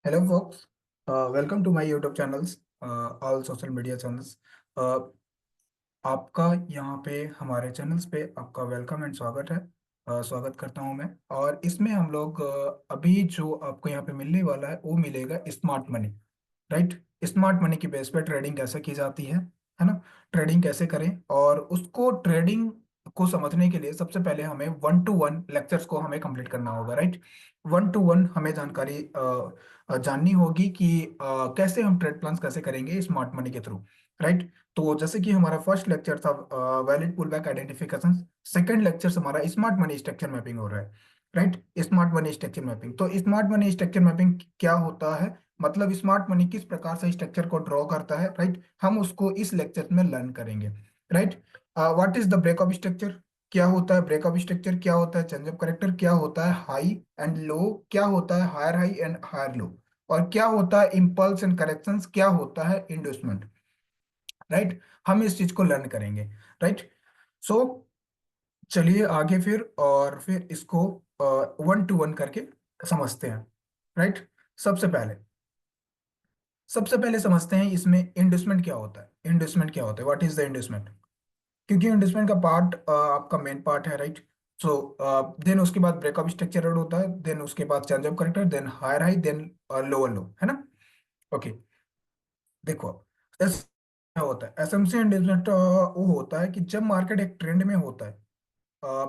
Hello folks, welcome to my YouTube channels, all social media channels. आपका यहाँ पे हमारे चैनल्स पे आपका वेलकम एंड स्वागत है। स्वागत करता हूँ मैं। और इसमें हम लोग अभी जो आपको यहाँ पे मिलने वाला है वो मिलेगा smart money. Right. Smart money की बेस पे ट्रेडिंग कैसे की जाती है ना। ट्रेडिंग कैसे करें और उसको ट्रेडिंग को समझने के लिए सबसे पहले हमें वन टू वन लेक्चर्स को हमें कंप्लीट करना होगा। राइट। वन टू वन हमें जानकारी जाननी होगी कि कैसे हम ट्रेड प्लान्स कैसे करेंगे स्मार्ट मनी के थ्रू। राइट। तो जैसे कि हमारा फर्स्ट लेक्चर था valid pull back identification, second lecture हमारा स्मार्ट मनी स्ट्रक्चर मैपिंग हो रहा है। Right. Smart money structure mapping, तो स्मार्ट मनी स्ट्रक्चर मैपिंग क्या होता है, मतलब स्मार्ट मनी किस प्रकार से स्ट्रक्चर को ड्रॉ करता है। राइट। हम उसको इस लेक्चर में लर्न करेंगे। Right. What is the breakup structure, क्या होता है ब्रेकअप स्ट्रक्चर, क्या होता है चेंज ऑफ करेक्टर, क्या होता है हाई एंड लो, क्या होता है higher high and higher low, और क्या होता है इम्पल्स एंड करेक्शंस, क्या होता है इंड्यूसमेंट। राइट। हम इस चीज को लर्न करेंगे। राइट। सो चलिए आगे फिर, और फिर इसको वन टू वन करके समझते हैं। राइट। सबसे पहले सबसे पहले समझते हैं इसमें इंडस्टमेंट क्या होता है। इंडस्टमेंट क्या होता है, व्हाट इज द इंडस्टमेंट, क्योंकि इंडस्टमेंट का पार्ट आपका मेन पार्ट है। राइट। सो देन उसके बाद ब्रेकअप स्ट्रक्चर होता है, देन उसके बाद change of character, then higher high, then lower low, है ना। ओके। देखो एस क्या होता है एसएमसी इंडस्टमेंट, वो होता है कि जब मार्केट एक ट्रेंड में होता है।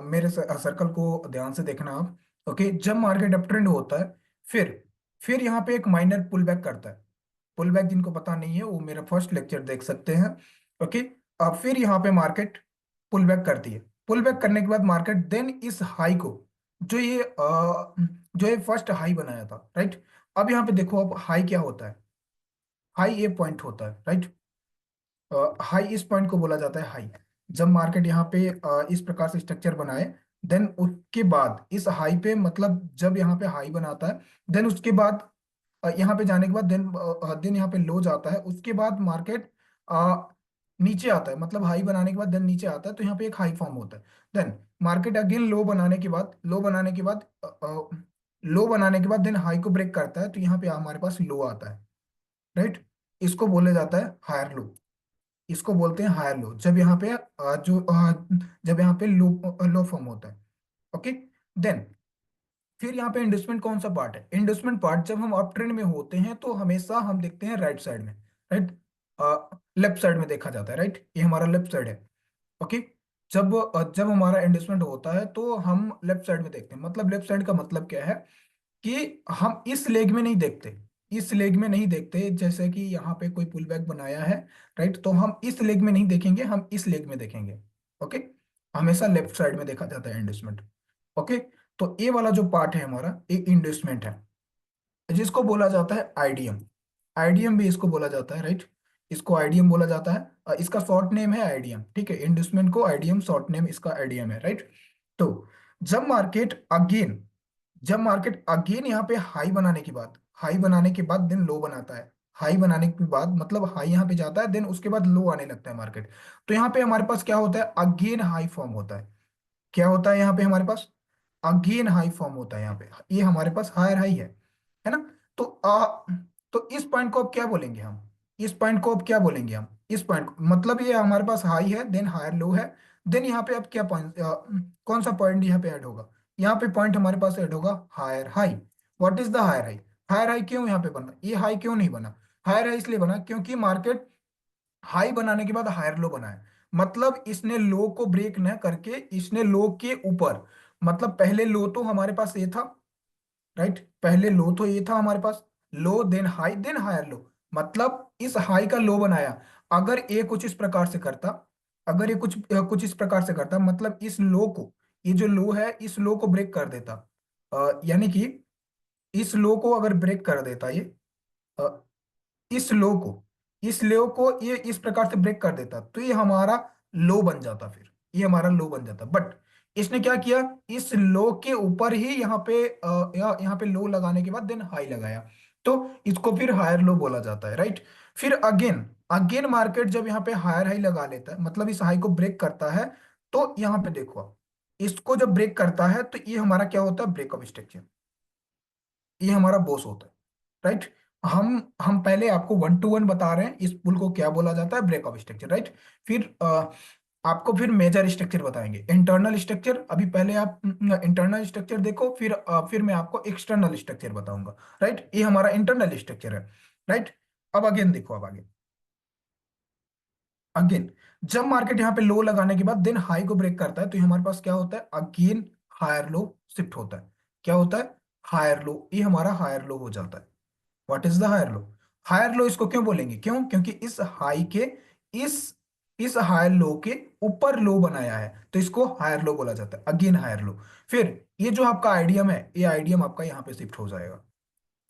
मेरे सर्कल को ध्यान से देखना आप। ओके, जब मार्केट अप ट्रेंड होता है, फिर यहाँ पे एक माइनर पुल बैक करता है। पुल बैक जिनको पता नहीं है वो मेरा फर्स्ट लेक्चर देख सकते हैं। ओके। अब फिर यहाँ पे मार्केट पुल बैक करती है। पुल बैक करने के बाद मार्केट देन इस हाई को, जो ये फर्स्ट हाई बनाया था। राइट। अब यहाँ पे देखो, अब हाई क्या होता है, हाई ये पॉइंट होता है। राइट। हाई इस पॉइंट को बोला जाता है हाई। जब मार्केट यहाँ पे इस प्रकार से स्ट्रक्चर बनाए, देन उसके बाद इस हाई पे, मतलब जब यहाँ पे हाई बनाता है, देन उसके बाद यहाँ पे जाने के बाद देन यहाँ पे लो जाता है, उसके बाद मार्केट नीचे आता है, मतलब हाई बनाने के बाद देन नीचे आता है, तो यहाँ पे एक हाई फॉर्म होता है। देन मार्केट अगेन लो बनाने के बाद देन हाई को ब्रेक करता है, तो यहाँ पे हमारे पास लो आता है। राइट। इसको बोले जाता है हायर लो। इसको बोलते हैं हायर लो, जब यहाँ पे जब यहाँ पे लो लो फॉर्म होता है। ओके। देन फिर यहाँ पे इंडस्टमेंट कौन सा पार्ट है, इंडस्टमेंट पार्ट जब हम अप ट्रेंड में होते हैं तो हमेशा हम देखते हैं राइट साइड में। राइट। लेफ्ट साइड में देखा जाता है। राइट। ये हमारा लेफ्ट साइड है। ओके। जब हमारा इंडस्टमेंट होता है तो हम लेफ्ट साइड में देखते हैं, मतलब लेफ्ट साइड का मतलब क्या है कि हम इस लेग में नहीं देखते। इस लेग में नहीं देखते, जैसे कि यहाँ पे कोई पुल बैक बनाया है। राइट। तो हम इस लेग में नहीं देखेंगे, हम इस लेग में देखेंगे। ओके। हमेशा लेफ्ट साइड में देखा जाता है इन्वेस्टमेंट। ओके। तो ये वाला जो पार्ट है हमारा, ये इन्वेस्टमेंट है, जिसको बोला जाता है आईडीएम। आईडीएम भी इसको बोला जाता है। राइट। इसको आईडीएम बोला जाता है, इसका शॉर्ट नेम है आईडीएम। ठीक है, इन्वेस्टमेंट को आईडीएम शॉर्ट नेम इसका आईडीएम है। राइट। तो जब मार्केट अगेन जब मार्केट अगेन यहाँ पे हाई बनाने के बाद देन लो बनाता है। हाई बनाने के बाद मतलब हाई यहाँ पे जाता है, देन उसके बाद लो आने लगता है मार्केट। तो यहाँ पे हमारे पास क्या होता है, अगेन हाई फॉर्म होता है। क्या होता है यहाँ पे हमारे पास, अगेन हाई फॉर्म होता है यहाँ पे, ये हमारे पास हायर हाई है ना। तो तो इस पॉइंट को अब क्या बोलेंगे हम, इस पॉइंट को अब क्या बोलेंगे हम, इस पॉइंट को मतलब ये हमारे पास हाई है, देन हायर लो है। देन यहाँ पे अब क्या पॉइंट, कौन सा पॉइंट यहाँ पे ऐड होगा, यहाँ पे पॉइंट हमारे पास ऐड होगा higher high. What is the higher high, higher high क्यों यहाँ पे बना, ये हाई क्यों नहीं बना, हायर हाई इसलिए बना क्योंकि मार्केट हाई बनाने के बाद हायर लो बनाया, मतलब इसने लो को ब्रेक न करके इसने लो के ऊपर, मतलब पहले लो तो हमारे पास ये था। राइट। पहले लो तो ये था हमारे पास, low then high then higher low, मतलब इस हाई का लो बनाया। अगर ये कुछ इस प्रकार से करता, अगर ये कुछ इस प्रकार से करता, मतलब इस लो को, ये जो लो है इस लो को ब्रेक कर देता, यानी कि इस लो को अगर ब्रेक कर देता ये, अ, इस लो को इस लो को ये इस प्रकार से ब्रेक कर देता, तो ये हमारा लो बन जाता, फिर ये हमारा लो बन जाता। बट इसने क्या किया, इस लो के ऊपर ही यहाँ पे यहाँ पे लो लगाने के बाद देन हाई लगाया, तो इसको फिर हायर लो बोला जाता है। राइट। फिर अगेन अगेन मार्केट जब यहाँ पे हायर हाई लगा लेता है, मतलब इस हाई को ब्रेक करता है, तो यहाँ पे देखो आप, इसको जब ब्रेक करता है तो ये हमारा क्या होता है, ब्रेकअप स्ट्रक्चर, ये हमारा बॉस होता है। राइट। हम पहले आपको वन टू वन बता रहे हैं इस पुल को क्या बोला जाता है, ब्रेक ऑफ स्ट्रक्चर, राइट। फिर आपको फिर मेजर स्ट्रक्चर बताएंगे, इंटरनल स्ट्रक्चर। अभी पहले आप इंटरनल स्ट्रक्चर देखो, फिर मैं आपको एक्सटर्नल स्ट्रक्चर बताऊंगा, राइट। ये हमारा इंटरनल स्ट्रक्चर है, राइट। अब अगेन देखो, अब आगे अगेन, जब मार्केट यहाँ पे लो लगाने के बाद देन हाई को ब्रेक करता है, तो ये हमारे पास क्या होता है, अगेन हायर लो शिफ्ट होता है। क्या होता है, हायर लो, ये हमारा हायर लो हो जाता है। What is the higher low? Higher low इसको क्यों बोलेंगे, क्यों? क्योंकि इस हाई के इस इस हायर लो के ऊपर लो बनाया है, तो इसको हायर लो बोला जाता है, अगेन हायर लो। फिर ये जो आपका आइडियम है, ये आइडियम आपका यहाँ पे शिफ्ट हो जाएगा।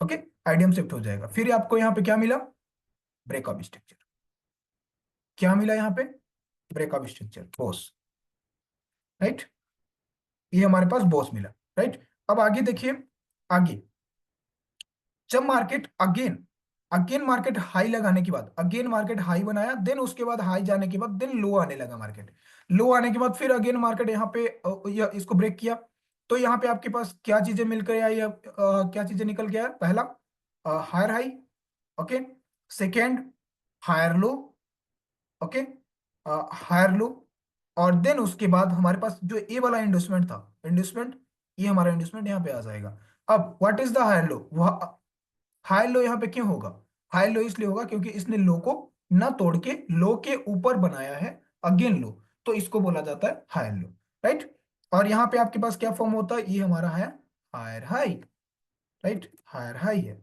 ओके, आइडियम शिफ्ट हो जाएगा। फिर आपको यहाँ पे क्या मिला, ब्रेकअप स्ट्रक्चर। क्या मिला यहाँ पे, ब्रेकअप स्ट्रक्चर, बॉस, राइट। ये हमारे पास बॉस मिला, राइट। अब आगे देखिए, आगे जब market again again market high लगाने के बाद, अगेन मार्केट हाई बनाया, देन उसके बाद हाई जाने के बाद देन लो आने लगा मार्केट। लो आने के बाद फिर अगेन मार्केट यहाँ पे इसको ब्रेक किया। तो यहाँ पे आपके पास क्या चीजें मिलकर आई, क्या चीजें निकल के आया, पहला higher high, okay. Second higher low, okay, higher low. और देन उसके बाद हमारे पास जो ए वाला इंडस्टमेंट था, इंडस्टमेंट, ये हमारा इंडस्टमेंट यहाँ पे आ जाएगा। अब what is the higher low, वह हाई लो यहाँ पे क्यों होगा, हाई लो इसलिए होगा क्योंकि इसने लो को ना तोड़ के लो के ऊपर बनाया है, अगेन लो, तो इसको बोला जाता है हायर लो, राइट। और यहाँ पे आपके पास क्या फॉर्म होता है, ये हमारा है higher high, right, higher high है,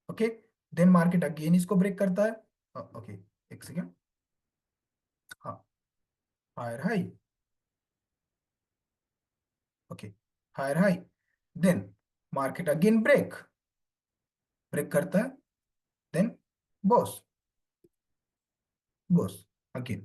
ओके। देन मार्केट अगेन इसको ब्रेक करता है, ओके, एक सेकेंड, हाँ, higher high, okay, higher high, then market again break break करता है, देन बॉस बॉस अगेन।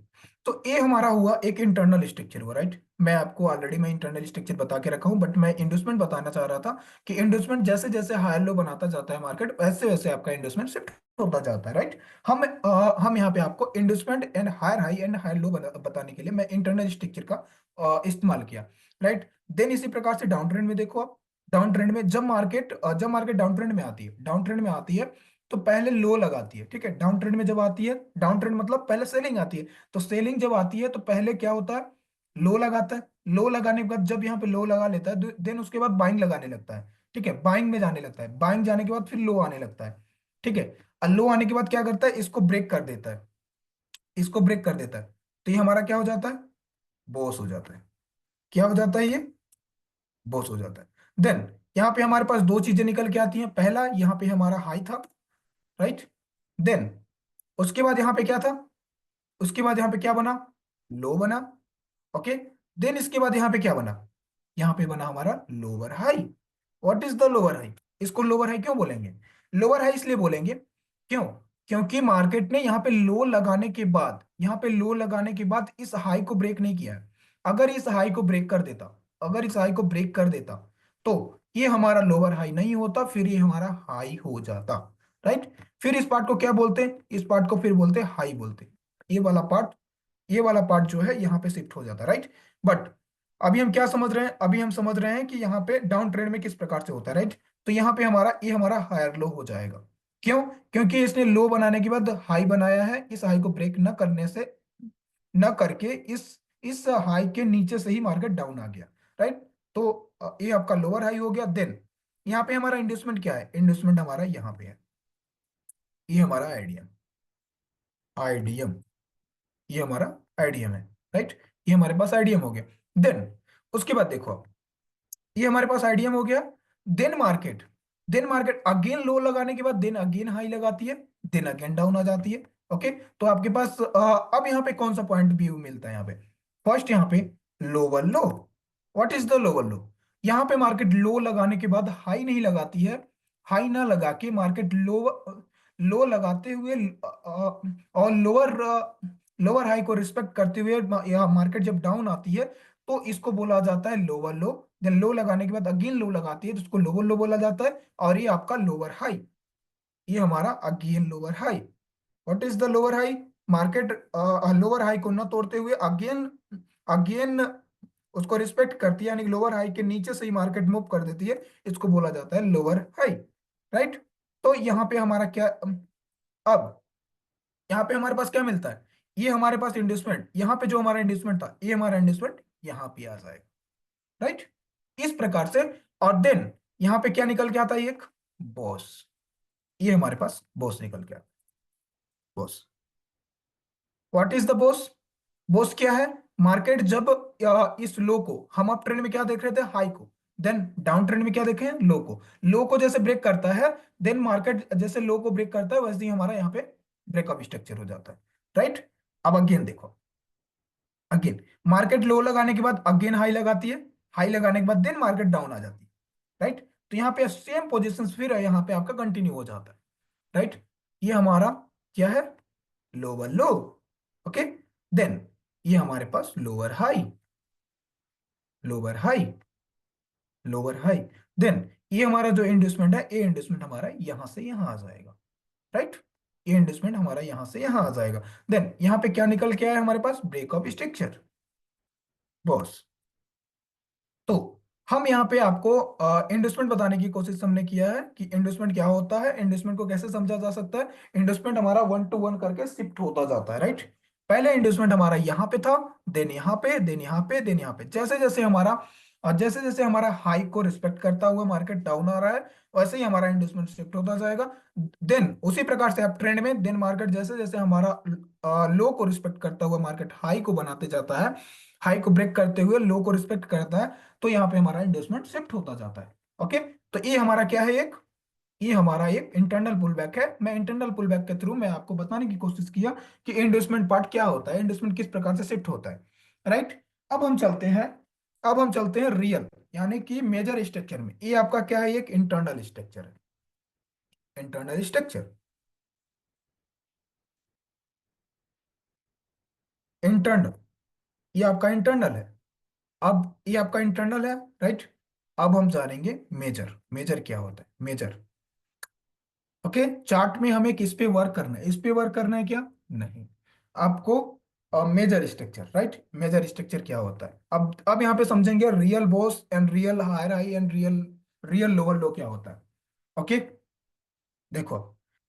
तो ये हमारा हुआ एक इंटरनल स्ट्रक्चर हुआ, राइट। मैं आपको ऑलरेडी मैं इंटरनल स्ट्रक्चर बता के रखा हूं, बट मैं इंडस्टमेंट बताना चाह रहा था कि इंडस्टमेंट जैसे जैसे हायर लो बनाता जाता है मार्केट, वैसे वैसे आपका इंडस्टमेंट शिफ्ट होता जाता है, राइट। हम यहाँ पे आपको inducement and higher high and higher low बताने के लिए मैं इंटरनल स्ट्रक्चर का इस्तेमाल किया, राइट। देन इसी प्रकार से डाउन ट्रेंड में देखो आप, डाउन ट्रेंड में जब मार्केट डाउन ट्रेंड में आती है, डाउन ट्रेंड में आती है, तो पहले लो लगाती है, ठीक है। डाउन ट्रेंड में जब आती है, डाउन ट्रेंड मतलब पहले सेलिंग आती है, तो सेलिंग जब आती है तो पहले क्या होता है, लो लगाता है। लो लगाने के बाद जब यहाँ पे लो लगा लेता है, देन उसके बाद बाइंग लगाने लगता है, ठीक है, बाइंग में जाने लगता है, बाइंग जाने के बाद फिर लो आने लगता है, ठीक है। और लो आने के बाद क्या करता है, इसको ब्रेक कर देता है, इसको ब्रेक कर देता है, तो ये हमारा क्या हो जाता है, बॉस हो जाता है। क्या हो जाता है ये, बॉस हो जाता है। देन यहाँ पे हमारे पास दो चीजें निकल के आती हैं, पहला यहाँ पे हमारा हाई था, राइट। देन उसके बाद यहाँ पे क्या था, उसके बाद यहाँ पे क्या बना, लो बना, ओके। देन इसके बाद यहाँ पे क्या बना, यहाँ पे बना हमारा lower high. What is the lower high, इसको लोअर हाई क्यों बोलेंगे, लोअर हाई इसलिए बोलेंगे, क्यों? क्योंकि मार्केट ने यहाँ पे लो लगाने के बाद, यहाँ पे लो लगाने के बाद इस हाई को ब्रेक नहीं किया है। अगर इस हाई को ब्रेक कर देता, अगर इस हाई को ब्रेक कर देता, तो ये हमारा लोअर हाई नहीं होता, फिर ये हमारा हाई हो जाता, राइट। फिर इस पार्ट को क्या बोलते हैं, इस पार्ट को फिर बोलते हैं हाई बोलते हैं। ये वाला पार्ट, ये वाला पार्ट जो है यहाँ पे शिफ्ट हो जाता है, राइट। बट अभी हम क्या समझ रहे हैं, अभी हम समझ रहे हैं कि यहाँ पे डाउन ट्रेंड में किस प्रकार से होता है, राइट। तो यहाँ पे ये हमारा हायर लो हो जाएगा। क्यों? क्योंकि इसने लो बनाने के बाद हाई बनाया है, इस हाई को ब्रेक न करने से, न करके इस हाई के नीचे से ही मार्केट डाउन आ गया, राइट। तो ये आपका लोअर हाई हो गया। देन यहाँ पे हमारा इंडस्टमेंट क्या है, इंडस्टमेंट हमारा यहाँ पे है, ये हमारा आइडियम, आइडियम, ये हमारा आइडियम है, राइट। ये हमारे पास आइडियम हो गया। देन उसके बाद देखो आप, ये हमारे पास आइडियम हो गया। देन मार्केट अगेन लो लगाने के बाद देन अगेन हाई लगाती है, देन अगेन डाउन आ जाती है, ओके। तो आपके पास अब यहाँ पे कौन सा पॉइंट व्यू मिलता है, यहाँ पे फर्स्ट यहाँ पे lower low. What is the lower लो, यहाँ पे मार्केट लो लगाने के बाद हाई नहीं लगाती है, हाई ना लगा के मार्केट लो लो लगाते हुए और लोअर हाई को रिस्पेक्ट करते हुए यहाँ मार्केट जब डाउन आती है, तो इसको बोला जाता है लोअर लो। देन लो लगाने के बाद अगेन लो लगाती है, तो इसको लोअर लो बोला जाता है। और ये आपका लोअर हाई, ये हमारा again lower high. What is the lower high, market lower high को न तोड़ते हुए अगेन अगेन उसको रिस्पेक्ट करती है, यानी लोअर हाई के नीचे से ही मार्केट मूव कर देती है, इसको बोला जाता है लोअर हाई, राइट। तो यहाँ पे हमारा क्या, अब यहाँ पे हमारे पास क्या मिलता है, ये हमारे पास इंड्यूसमेंट, यहाँ पे जो हमारा इंड्यूसमेंट था, ये हमारा इंड्यूसमेंट यहाँ पे आ जाएगा, राइट, इस प्रकार से। और देन यहाँ पे क्या निकल के आता है, एक बॉस, ये हमारे पास बॉस निकल के आता है, boss. What is the boss? Boss क्या है? मार्केट जब इस लो को, हम अप ट्रेंड में क्या देख रहे थे, हाई को, देन डाउन ट्रेंड में क्या देखे हैं, लो को। लो को जैसे ब्रेक करता है, देन मार्केट जैसे लो को ब्रेक करता है, वैसे ही हमारा यहाँ पे ब्रेकअप स्ट्रक्चर हो जाता है, राइट। अब अगेन देखो, अगेन मार्केट लो लगाने के बाद अगेन हाई लगाती है, हाई लगाने के बाद देन मार्केट डाउन आ जाती है, राइट। तो यहाँ पे सेम पोजिशन फिर यहाँ पे आपका कंटिन्यू हो जाता है, राइट। ये हमारा क्या है, लोअर लो, ओके। देन ये हमारे पास lower high, lower high, lower high. Then ये हमारा जो इंड्यूसमेंट है, ये इंड्यूसमेंट हमारा यहां से यहां आ जाएगा, राइट। ये इंड्यूसमेंट हमारा यहां से यहां आ जाएगा। देन यहाँ पे क्या निकल के आया हमारे पास, ब्रेकअप स्ट्रक्चर, बॉस। तो हम यहाँ पे आपको इंडस्टमेंट बताने की कोशिश हमने किया है कि इंडस्टमेंट क्या होता है, इंडस्टमेंट को कैसे समझा जा सकता है। इंडस्टमेंट हमारा वन टू वन करके शिफ्ट होता जाता है, राइट। पहले इंडस्टमेंट हमारा यहाँ पे था, देन यहाँ पे, देन यहाँ पे, देन यहाँ पे। जैसे जैसे हमारा जैसे जैसे हमारा हाई को रिस्पेक्ट करता हुआ मार्केट डाउन आ रहा है, वैसे ही हमारा इंडस्टमेंट शिफ्ट होता जाएगा। देन उसी प्रकार से आप ट्रेंड में, देन मार्केट जैसे जैसे हमारा लो को रिस्पेक्ट करता हुआ मार्केट हाई को बनाते जाता है, हाई को ब्रेक करते हुए लो को रिस्पेक्ट करता है, तो यहाँ पे हमारा इंडस्टमेंट शिफ्ट होता जाता है, ओके। तो ये हमारा क्या है, एक, ये हमारा एक इंटरनल पुल बैक है। मैं इंटरनल पुल बैक के थ्रू मैं आपको बताने की कोशिश किया कि इंडस्टमेंट पार्ट क्या होता है, इंडस्टमेंट किस प्रकार से शिफ्ट होता है, राइट। अब हम चलते हैं, अब हम चलते हैं रियल यानी कि मेजर स्ट्रक्चर में। ये आपका क्या है, एक इंटरनल स्ट्रक्चर है, इंटरनल स्ट्रक्चर, इंटरनल, ये आपका इंटरनल है। अब ये आपका इंटरनल है, राइट। अब हम जानेंगे मेजर, मेजर क्या होता है, मेजर, ओके। चार्ट में हमें किस पे वर्क करना है, इस पे वर्क करना है क्या, नहीं, आपको major structure, right. Major structure क्या होता है, अब यहाँ पे समझेंगे real boss and real higher high and real, real lower low क्या होता है, ओके। देखो,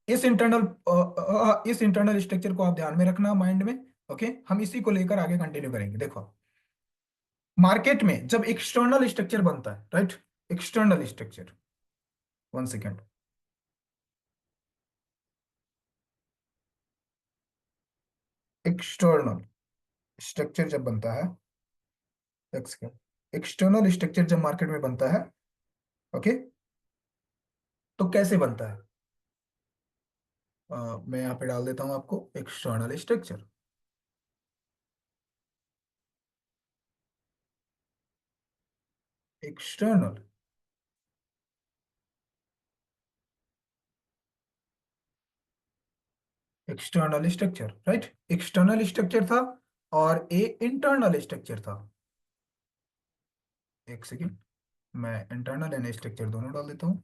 इस इंटरनल स्ट्रक्चर को आप ध्यान में रखना माइंड में, ओके। हम इसी को लेकर आगे कंटिन्यू करेंगे। देखो, मार्केट में जब एक्सटर्नल स्ट्रक्चर बनता है, right, external structure, one second, external structure जब बनता है, एक सेकेंड, एक्सटर्नल स्ट्रक्चर जब मार्केट में बनता है, ओके, तो कैसे बनता है, मैं यहाँ पे डाल देता हूँ आपको external structure, external, external structure, right. External structure था और ए इंटरनल स्ट्रक्चर था, एक सेकेंड, मैं इंटरनल एंड स्ट्रक्चर दोनों डाल देता हूँ।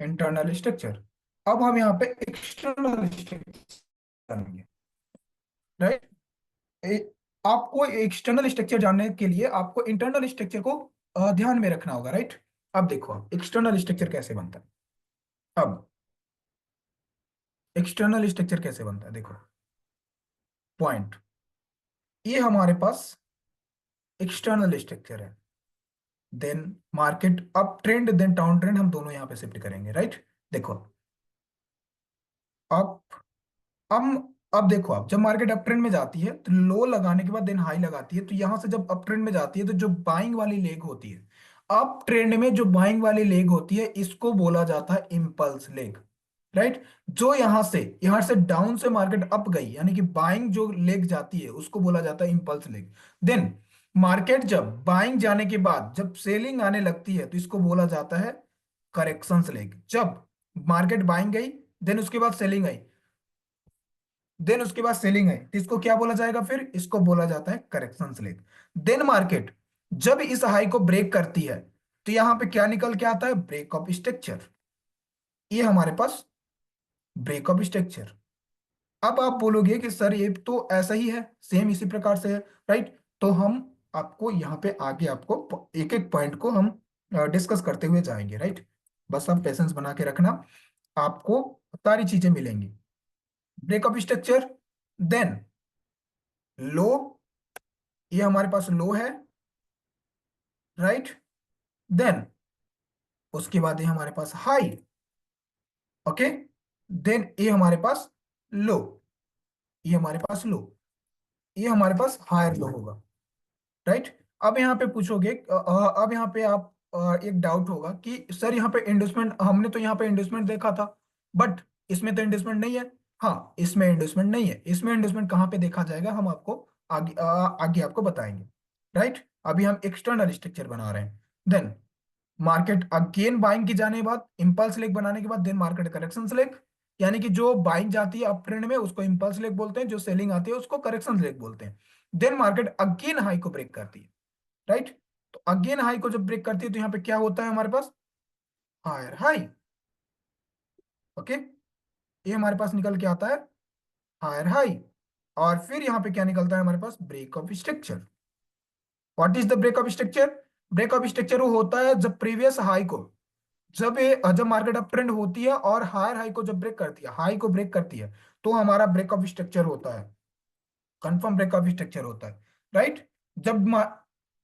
Internal structure. अब हम यहाँ पे एक्सटर्नल स्ट्रक्चर जानेंगे, राइट। आपको एक्सटर्नल स्ट्रक्चर जानने के लिए आपको इंटरनल स्ट्रक्चर को ध्यान में रखना होगा, राइट। अब देखो एक्सटर्नल स्ट्रक्चर कैसे बनता है, अब एक्सटर्नल स्ट्रक्चर कैसे बनता है, देखो, पॉइंट, ये हमारे पास एक्सटर्नल स्ट्रक्चर है। Then market up trend then down trend, हम दोनों यहाँ पे शिफ्ट करेंगे, राइट। देखो, अब हम, अब देखो, आप जब मार्केट अप ट्रेंड में जाती है तो लो लगाने के बाद देन हाई लगाती है, तो यहां से जब अप ट्रेंड में जाती है तो जो बाइंग वाली लेग होती है, अप ट्रेंड में जो बाइंग वाली लेग होती है, इसको बोला जाता है इंपल्स लेग, राइट। जो यहां से डाउन से मार्केट अप गई यानी कि बाइंग जो लेग जाती है उसको बोला जाता है इंपल्स लेग। देन मार्केट जब बाइंग जाने के बाद जब सेलिंग आने लगती है तो इसको बोला जाता है करेक्शंस लेग। जब मार्केट बाइंग गई, देन उसके बाद सेलिंग आई, देन उसके बाद सेलिंग है, तो इसको क्या बोला जाएगा, फिर इसको बोला जाता है करेक्शन लेग। देन मार्केट जब इस हाई को ब्रेक करती है तो यहां पे क्या निकल के आता है, ब्रेकअप स्ट्रक्चर, ये हमारे पास ब्रेकअप स्ट्रक्चर। अब आप बोलोगे कि सर ये तो ऐसा ही है, सेम इसी प्रकार से है, राइट। तो हम आपको यहाँ पे आगे आपको एक एक पॉइंट को हम डिस्कस करते हुए जाएंगे, राइट। बस आप पेशेंस बना के रखना, आपको सारी चीजें मिलेंगी। ब्रेकअप स्ट्रक्चर, देन लो, ये हमारे पास लो है, राइट। देन उसके बाद ये हमारे पास हाई, ओके। देन ये हमारे पास लो, ये हमारे पास लो, ये हमारे पास हायर लो होगा, राइट। अब यहाँ पे पूछोगे अब यहाँ पे आप एक डाउट होगा कि सर यहाँ पे इंडोसमेंट, हमने तो यहाँ पे इंडोसमेंट देखा था, बट इसमें तो इंडोसमेंट नहीं है। हाँ, इसमें इंडोसमेंट नहीं है। इसमें इंडोसमेंट कहाँ पे देखा जाएगा, हम आपको आगे आपको बताएंगे, राइट। अभी हम एक्सटर्नल स्ट्रक्चर बना रहे हैं। देन मार्केट अगेन बाइंग की जाने के बाद, इंपल्स लेग बनाने के बाद, देन मार्केट करेक्शन लेग, यानी कि जो बाइंग जाती है अप ट्रेंड में उसको इंपल्स लेग बोलते हैं, जो सेलिंग आती है उसको करेक्शन लेग बोलते हैं। देन मार्केट अगेन हाई को ब्रेक करती है, राइट। तो अगेन हाई को जब ब्रेक करती है तो यहाँ पे क्या होता है हमारे पास, हायर हाई, ओके। ये हमारे पास निकल के आता है हायर हाई, और फिर यहाँ पे क्या निकलता है हमारे पास, break of structure. What is the break of structure? Break of structure वो होता है जब प्रीवियस हाई को, जब मार्केट अप ट्रेंड होती है और हायर हाई को जब ब्रेक करती है, हाई को ब्रेक करती है, तो हमारा ब्रेक ऑफ स्ट्रक्चर होता है, कंफर्म ब्रेक ऑफ स्ट्रक्चर होता है, राइट। जब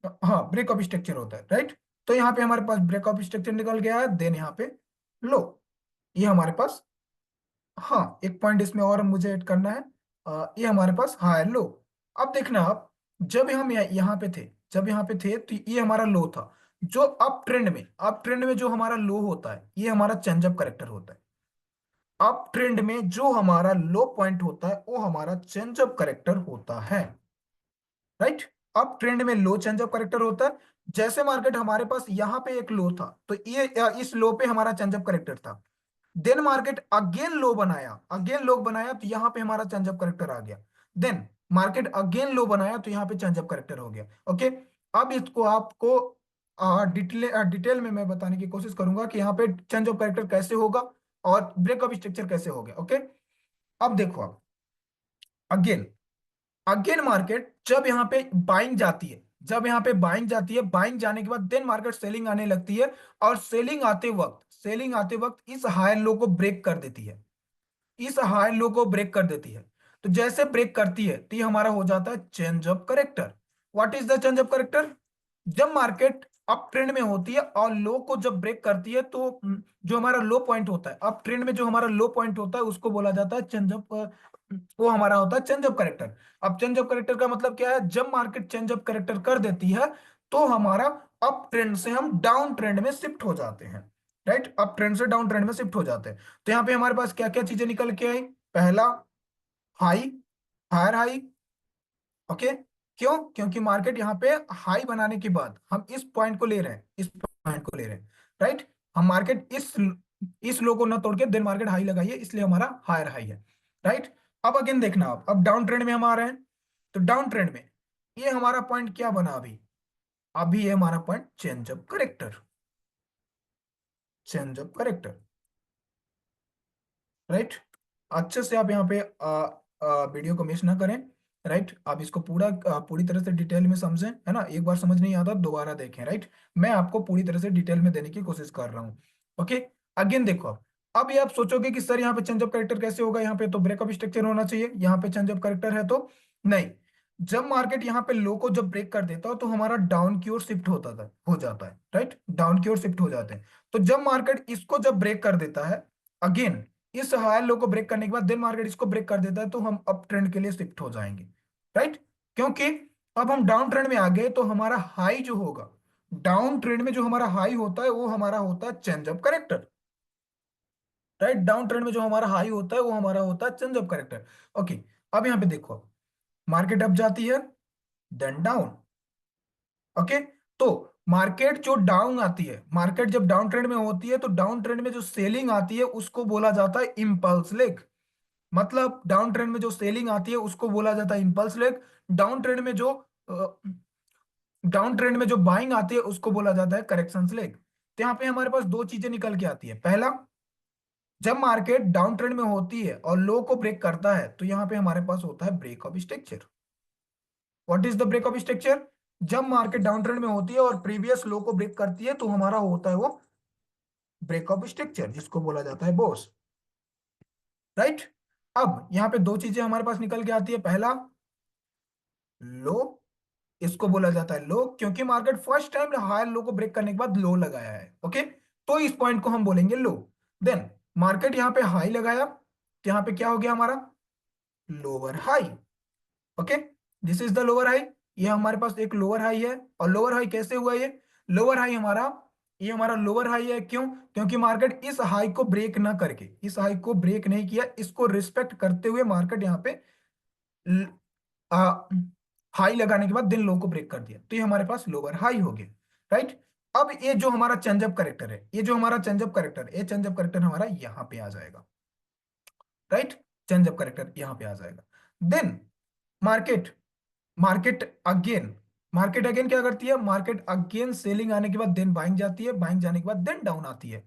हाँ, ब्रेक ऑफ स्ट्रक्चर होता है, राइट। तो यहाँ पे हमारे पास ब्रेक ऑफ स्ट्रक्चर निकल गया है, देन यहाँ पे लो, ये हमारे पास, हाँ एक पॉइंट इसमें और मुझे ऐड करना है, ये हमारे पास हायर लो। अब देखना आप, जब हम यहाँ पे थे, जब यहाँ पे थे तो ये हमारा लो था। जो अप ट्रेंड में जो हमारा लो होता है, ये हमारा चेंज अप करेक्टर होता है। अप ट्रेंड में जो हमारा लो पॉइंट होता है वो हमारा चेंज अप करेक्टर होता है, राइट। अप ट्रेंड में लो चेंज ऑफ करेक्टर होता है। जैसे मार्केट हमारे पास यहाँ पे एक लो था, तो ये इस लो पे हमारा चेंज ऑफ करेक्टर था। देन मार्केट अगेन लो बनाया तो यहाँ पे हमारा चेंज ऑफ करेक्टर आ गया। देन मार्केट अगेन लो बनाया तो यहाँ पे चेंज ऑफ करेक्टर हो गया, ओके। अब इसको आपको डिटेल में मैं बताने की कोशिश करूंगा कि यहाँ पे चेंज ऑफ करेक्टर कैसे होगा और ब्रेक ऑफ स्ट्रक्चर कैसे हो गया, ओके। अब देखो आप, अगेन अगेन मार्केट जब यहाँ पे बाइंग जाती है, जब यहाँ पे बाइंग जाती है, बाइंग जाने के बाद देन मार्केट सेलिंग आने लगती है, और सेलिंग आते वक्त इस हायर लो को ब्रेक कर देती है, इस हाई लो को ब्रेक कर देती है। तो जैसे ब्रेक करती है तो ये हमारा हो जाता है change of character. What is the change of character? जब मार्केट अप ट्रेंड में होती है और लो को जब ब्रेक करती है तो जो हमारा लो पॉइंट होता है अप ट्रेंड में, जो हमारा लो पॉइंट होता है उसको बोला जाता है चेंज ऑफ, वो हमारा होता है चेंज ऑफ करेक्टर। अब चेंज ऑफ करेक्टर का मतलब क्या है? जब मार्केट चेंज ऑफ करेक्टर कर देती है तो हमारा अप ट्रेंड से हम डाउन ट्रेंड में शिफ्ट हो जाते हैं, राइट। अप ट्रेंड से डाउन ट्रेंड में शिफ्ट हो जाते हैं। तो यहाँ पे हमारे पास क्या क्या चीजें निकल के आई? पहला, हाई, हायर हाई, ओके। क्यों? क्योंकि मार्केट यहाँ पे हाई बनाने के बाद हम इस पॉइंट को ले रहे हैं, इस पॉइंट को ले रहे हैं, राइट। हम मार्केट इस लो को ना तोड़ के देन मार्केट हाई लगाइए, इसलिए हमारा हायर हाई है, राइट। अब अगेन देखना आप, अब डाउन ट्रेंड में हम आ रहे हैं, तो डाउन ट्रेंड में ये हमारा पॉइंट क्या बना अभी? अभी ये हमारा point change of character, change of character, right. अच्छे से आप यहाँ पे वीडियो को मिस ना करें, राइट। आप इसको पूरी तरह से डिटेल में समझें, है ना। एक बार समझ नहीं आता दोबारा देखें, राइट। मैं आपको पूरी तरह से डिटेल में देने की कोशिश कर रहा हूँ, ओके। अगेन देखो अब ये आप सोचोगे कि सर यहाँ पे चेंज ऑफ कैरेक्टर कैसे होगा, यहाँ पे तो ब्रेकअप स्ट्रक्चर होना चाहिए, यहाँ पे चेंज ऑफ कैरेक्टर है तो नहीं। जब मार्केट यहाँ पे लो को जब ब्रेक कर देता हो तो हमारा डाउन की ओर शिफ्ट होता था, हो जाता है, राइट। डाउन की ओर शिफ्ट हो जाते हैं। तो जब मार्केट इसको जब ब्रेक कर देता है, अगेन इस हायर लो को ब्रेक करने के बाद देन मार्केट इसको ब्रेक कर देता है, तो हम अप ट्रेंड के लिए शिफ्ट हो जाएंगे, राइट। क्योंकि अब हम डाउन ट्रेंड में आ गए तो हमारा हाई जो होगा, डाउन ट्रेंड में जो हमारा हाई होता है वो हमारा होता है change of character, right. Down trend में जो हमारा हाई होता है वो हमारा होता है चेंज ऑफ करेक्टर, ओके। अब यहाँ पे देखो, मार्केट अप जाती है, देन डाउन, ओके। तो मार्केट जो डाउन आती है, मार्केट जब डाउन ट्रेंड में होती है तो डाउन ट्रेंड में जो सेलिंग आती है उसको बोला जाता है इंपल्स लेग। मतलब डाउन ट्रेंड में जो सेलिंग आती है उसको बोला जाता है इंपल्स लेग। डाउन ट्रेंड में जो डाउन ट्रेंड में जो बाइंग आती है उसको बोला जाता है करेक्शन लेग। तो यहाँ पे हमारे पास दो चीजें निकल के आती है। पहला, जब मार्केट डाउन ट्रेंड में होती है और लो को ब्रेक करता है तो यहाँ पे हमारे पास होता है break of structure, what is the breakup structure? जब मार्केट डाउन ट्रेंड में होती है और प्रीवियस लो को ब्रेक करती है तो हमारा होता है वो ब्रेकअप स्ट्रक्चर, जिसको बोला जाता है बॉस। राइट। अब यहाँ पे दो चीजें हमारे पास निकल के आती है। पहला, लो, इसको बोला जाता है लो क्योंकि market first time higher low को ब्रेक करने के बाद लो लगाया है। ओके, तो इस पॉइंट को हम बोलेंगे लो। देन मार्केट यहाँ पे हाई लगाया तो यहाँ पे क्या हो गया हमारा? Lower high. Okay, this is the lower high. ये हमारे पास एक लोअर हाई है। और लोअर हाई कैसे हुआ ये? लोअर हाई हमारा, ये हमारा लोअर हाई है। क्यों? क्योंकि मार्केट इस हाई को ब्रेक ना करके, इस हाई को ब्रेक नहीं किया, इसको रिस्पेक्ट करते हुए मार्केट यहाँ पे हाई लगाने के बाद दिन लो को ब्रेक कर दिया, तो ये हमारे पास लोअर हाई हो गया। राइट। अब ये जो हमारा चेंजअप करेक्टर है, ये जो हमारा चेंजअप करेक्टर है, ये चेंजअप करेक्टर हमारा यहाँ पे आ जाएगा। राइट, चेंजअप करेक्टर यहाँ पे आ जाएगा। देन मार्केट, मार्केट अगेन क्या करती है? मार्केट अगेन सेलिंग आने के बाद देन बाइंग जाती है, बाइंग जाने के बाद देन डाउन आती है।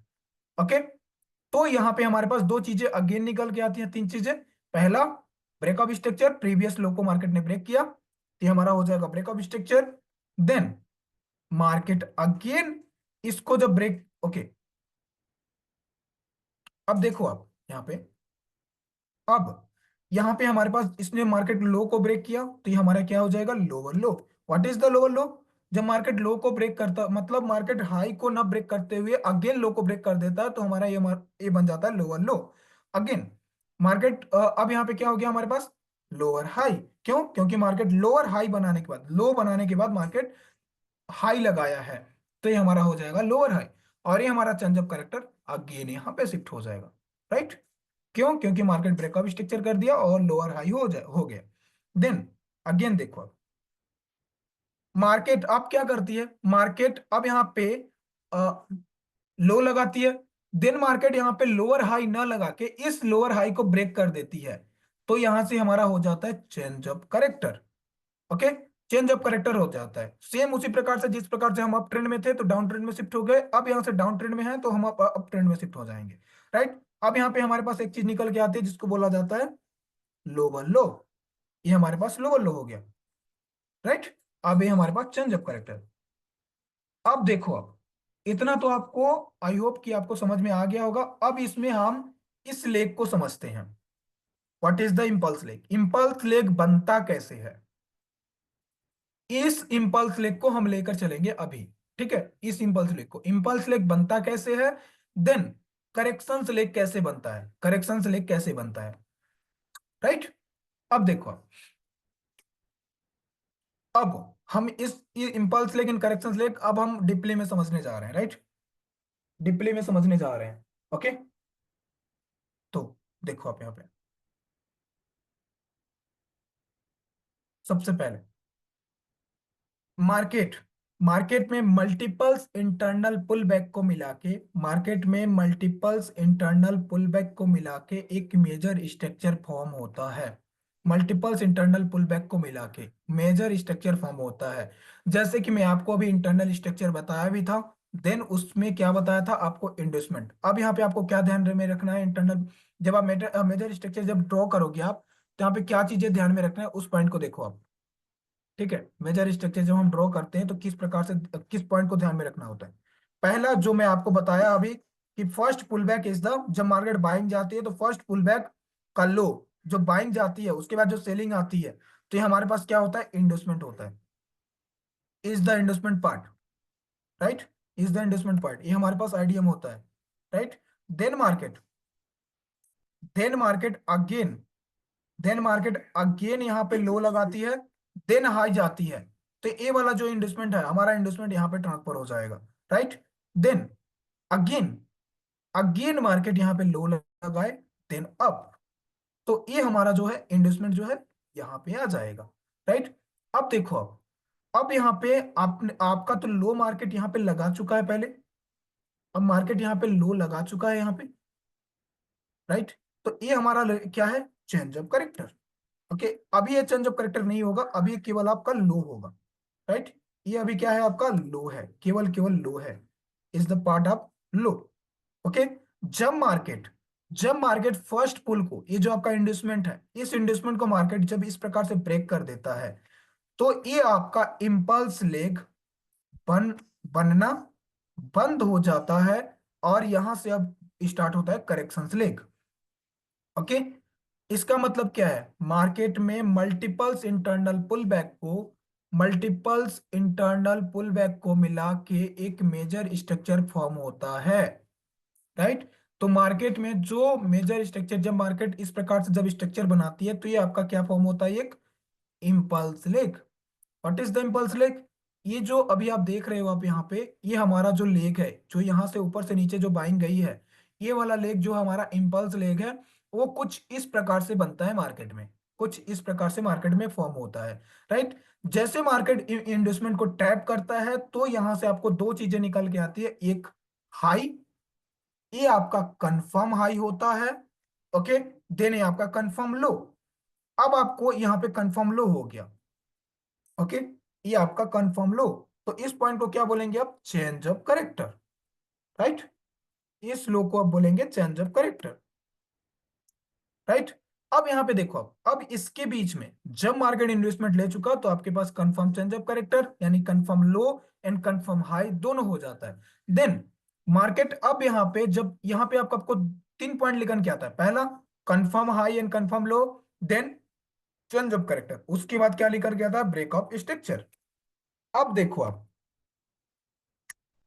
ओके, तो यहां पे हमारे पास दो चीजें अगेन निकल के आती हैं, तीन चीजें। पहला, ब्रेकअप स्ट्रक्चर, प्रीवियस लो को मार्केट ने ब्रेक किया तो ये हमारा हो जाएगा breakup structure. Then market again इसको जब ब्रेक, ओके, अब देखो आप यहां पे, अब यहां पे हमारे पास इसने मार्केट लो को ब्रेक किया तो ये हमारा क्या हो जाएगा? Lower low. What is the lower लो? जब मार्केट लो को ब्रेक करता, मतलब मार्केट हाई को ना ब्रेक करते हुए अगेन लो को ब्रेक कर देता है तो हमारा ये बन जाता है लोअर लो। अगेन मार्केट अब यहाँ पे क्या हो गया हमारे पास? Lower high. क्यों? क्योंकि मार्केट लोअर हाई बनाने के बाद, लो बनाने के बाद मार्केट हाई लगाया है तो ये हमारा हो जाएगा लोअर हाई। और ये हमारा चेंजअप करेक्टर अगेन यहाँ पे शिफ्ट हो जाएगा। राइट। क्यों? क्योंकि मार्केट ब्रेकअप स्ट्रक्चर कर दिया और लोअर हाई हो गया। देन अगेन देखो अब मार्केट अब क्या करती है? मार्केट अब यहाँ पे लो लगाती है। देन मार्केट यहाँ पे लोअर हाई ना लगा के इस लोअर हाई को ब्रेक कर देती है तो यहां से हमारा हो जाता है change of character. Okay, change of character हो जाता है। सेम उसी प्रकार से जिस प्रकार से हम अप ट्रेंड में थे तो डाउन ट्रेंड में शिफ्ट हो गए, अब यहाँ से डाउन ट्रेंड में है तो हम अप ट्रेंड में शिफ्ट हो जाएंगे। राइट। अब यहाँ पे हमारे पास एक चीज निकल के आती है जिसको बोला जाता है लोअर लो। ये हमारे पास लोअर लो हो गया। राइट। अब ये हमारे पास चेंज ऑफ करेक्टर। अब देखो, अब इतना तो आपको, आई होप कि आपको समझ में आ गया होगा। अब इसमें हम इस लेग को समझते हैं। What is the impulse leg? Impulse leg बनता कैसे है? इस इंपल्स लेग को हम लेकर चलेंगे अभी। ठीक है, इस इंपल्स लेग को, इंपल्स लेग बनता कैसे है, देन करेक्शंस लेग कैसे बनता है, करेक्शंस लेग कैसे बनता है। राइट। अब देखो, अब हम इस impulse leg in corrections leg अब हम डीपली में समझने जा रहे हैं। राइट, डीपली में समझने जा रहे हैं। ओके, तो देखो आप यहाँ पे सबसे पहले मार्केट, मार्केट में मल्टीपल्स इंटरनल पुल बैक को मिला के, मार्केट में मल्टीपल्स इंटरनल पुल बैक को मिला के एक मेजर स्ट्रक्चर फॉर्म होता है। मल्टीपल्स इंटरनल पुल बैक को मिला के मेजर स्ट्रक्चर फॉर्म होता है। जैसे कि मैं आपको अभी इंटरनल स्ट्रक्चर बताया भी था, देन उसमें क्या बताया था आपको? इंडस्टमेंट। अब यहाँ पे आपको क्या ध्यान में रखना है? इंटरनल, जब आप मेजर स्ट्रक्चर जब ड्रॉ करोगे आप, तो यहाँ पे क्या चीजें ध्यान में रखना है उस पॉइंट को देखो आप। ठीक है, मेजर स्ट्रक्चर जब हम ड्रॉ करते हैं तो किस प्रकार से, किस पॉइंट को ध्यान में रखना होता है? पहला जो मैं आपको बताया अभी कि first pull back is the, जब मार्केट बाइंग जाती है तो फर्स्ट पुल बैक का लो, जो बाइंग जाती है उसके बाद जो सेलिंग आती है तो ये हमारे पास क्या होता है? इंडोसमेंट होता है, is the inducement part. Right, is the inducement part, ये हमारे पास आईडीएम होता है। Right. Then market, then market again, then market again यहाँ पे लो लगाती है, देन हाई जाती है तो ए वाला जो इन्वेस्टमेंट है हमारा, इन्वेस्टमेंट यहाँ पे ट्रांसफर हो जाएगा। Right. Then again, again market यहाँ पे लो लगाए, देन अप, तो ये हमारा जो है इन्वेस्टमेंट जो है यहाँ पे आ जाएगा। राइट। अब देखो, अब यहाँ पे आपने, आपका तो लो मार्केट यहाँ पे लगा चुका है पहले, अब मार्केट यहाँ पे लो लगा चुका है यहाँ पे। राइट, तो ये हमारा क्या है? Change of character. ओके, अभी ये चेंज ऑफ करेक्टर नहीं होगा, अभी ये केवल आपका लो होगा। राइट, ये अभी क्या है? आपका लो है, केवल केवल लो है, is the part of low. Okay, जब मार्केट, जब मार्केट फर्स्ट पुल को, ये जो आपका इंड्यूसमेंट है, इस इंड्यूसमेंट को मार्केट जब इस प्रकार से ब्रेक कर देता है तो ये आपका इम्पल्स लेग बन बनना बंद हो जाता है, और यहां से अब स्टार्ट होता है करेक्शंस लेग। ओके। इसका मतलब क्या है, मार्केट में मल्टीपल्स इंटरनल पुल बैक को मिला के एक मेजर स्ट्रक्चर फॉर्म होता है। राइट। तो मार्केट में जो मेजर स्ट्रक्चर, जब मार्केट इस प्रकार से जब स्ट्रक्चर बनाती है, तो ये आपका क्या फॉर्म होता है, एक impulse leg. What is the impulse leg? ये जो अभी आप देख रहे हो आप यहाँ पे, ये हमारा जो लेग है, जो यहाँ से ऊपर से नीचे जो बाइंग गई है, ये वाला लेग जो हमारा इम्पल्स लेग है, वो कुछ इस प्रकार से बनता है मार्केट में, कुछ इस प्रकार से मार्केट में फॉर्म होता है। राइट। जैसे मार्केट इंडस्ट्रीमेंट को टैप करता है, तो यहाँ से आपको दो चीजें निकल के आती है, एक हाई, ये आपका कंफर्म हाई होता है। ओके। देन ये आपका कंफर्म लो। अब आपको यहाँ पे कंफर्म लो हो गया। ओके। ये आपका कंफर्म लो। तो इस पॉइंट को क्या बोलेंगे आप, चेंज ऑफ करेक्टर। राइट। इस लो को आप बोलेंगे चेंज ऑफ करेक्टर। राइट। अब यहां पे देखो, अब इसके बीच में जब मार्केट इन्वेस्टमेंट ले चुका, तो आपके पास कंफर्म चेंज ऑफ करेक्टर यानी confirm low and confirm high दोनों हो जाता है। देन मार्केट अब यहाँ पे, जब यहाँ पे आपको तीन पॉइंट लिखन के आता है, पहला confirm high and confirm low, then change of character, उसके बाद क्या लिखकर गया था, ब्रेक ऑफ स्ट्रक्चर। अब देखो आप,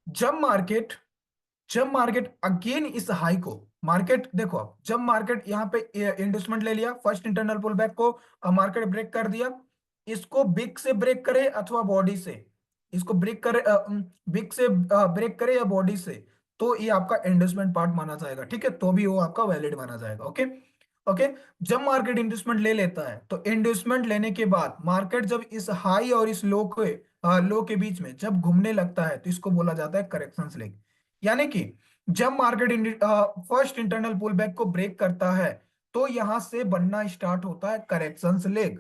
जब मार्केट जब मार्केट अगेन इस हाई को, मार्केट देखो अब, जब मार्केट यहाँ पे इंडस्टमेंट ले लिया, फर्स्ट इंटरनल पुल बैक को मार्केट ब्रेक कर दिया, इसको बिग से ब्रेक करे अथवा बॉडी से, इसको ब्रेक करे, बिग से ब्रेक करे या बॉडी से, तो ये आपका इंडस्टमेंट पार्ट माना जाएगा। ठीक है, तो भी वो आपका वैलिड माना जाएगा। ओके। ओके। जब मार्केट इंडस्टमेंट ले लेता है, तो इंडस्टमेंट लेने के बाद मार्केट जब इस हाई और इस लो के बीच में जब घूमने लगता है, तो इसको बोला जाता है करेक्शंस लेग। यानी कि जब market first internal pull back को ब्रेक करता है, तो यहां से बनना स्टार्ट होता है करेक्शंस लेग।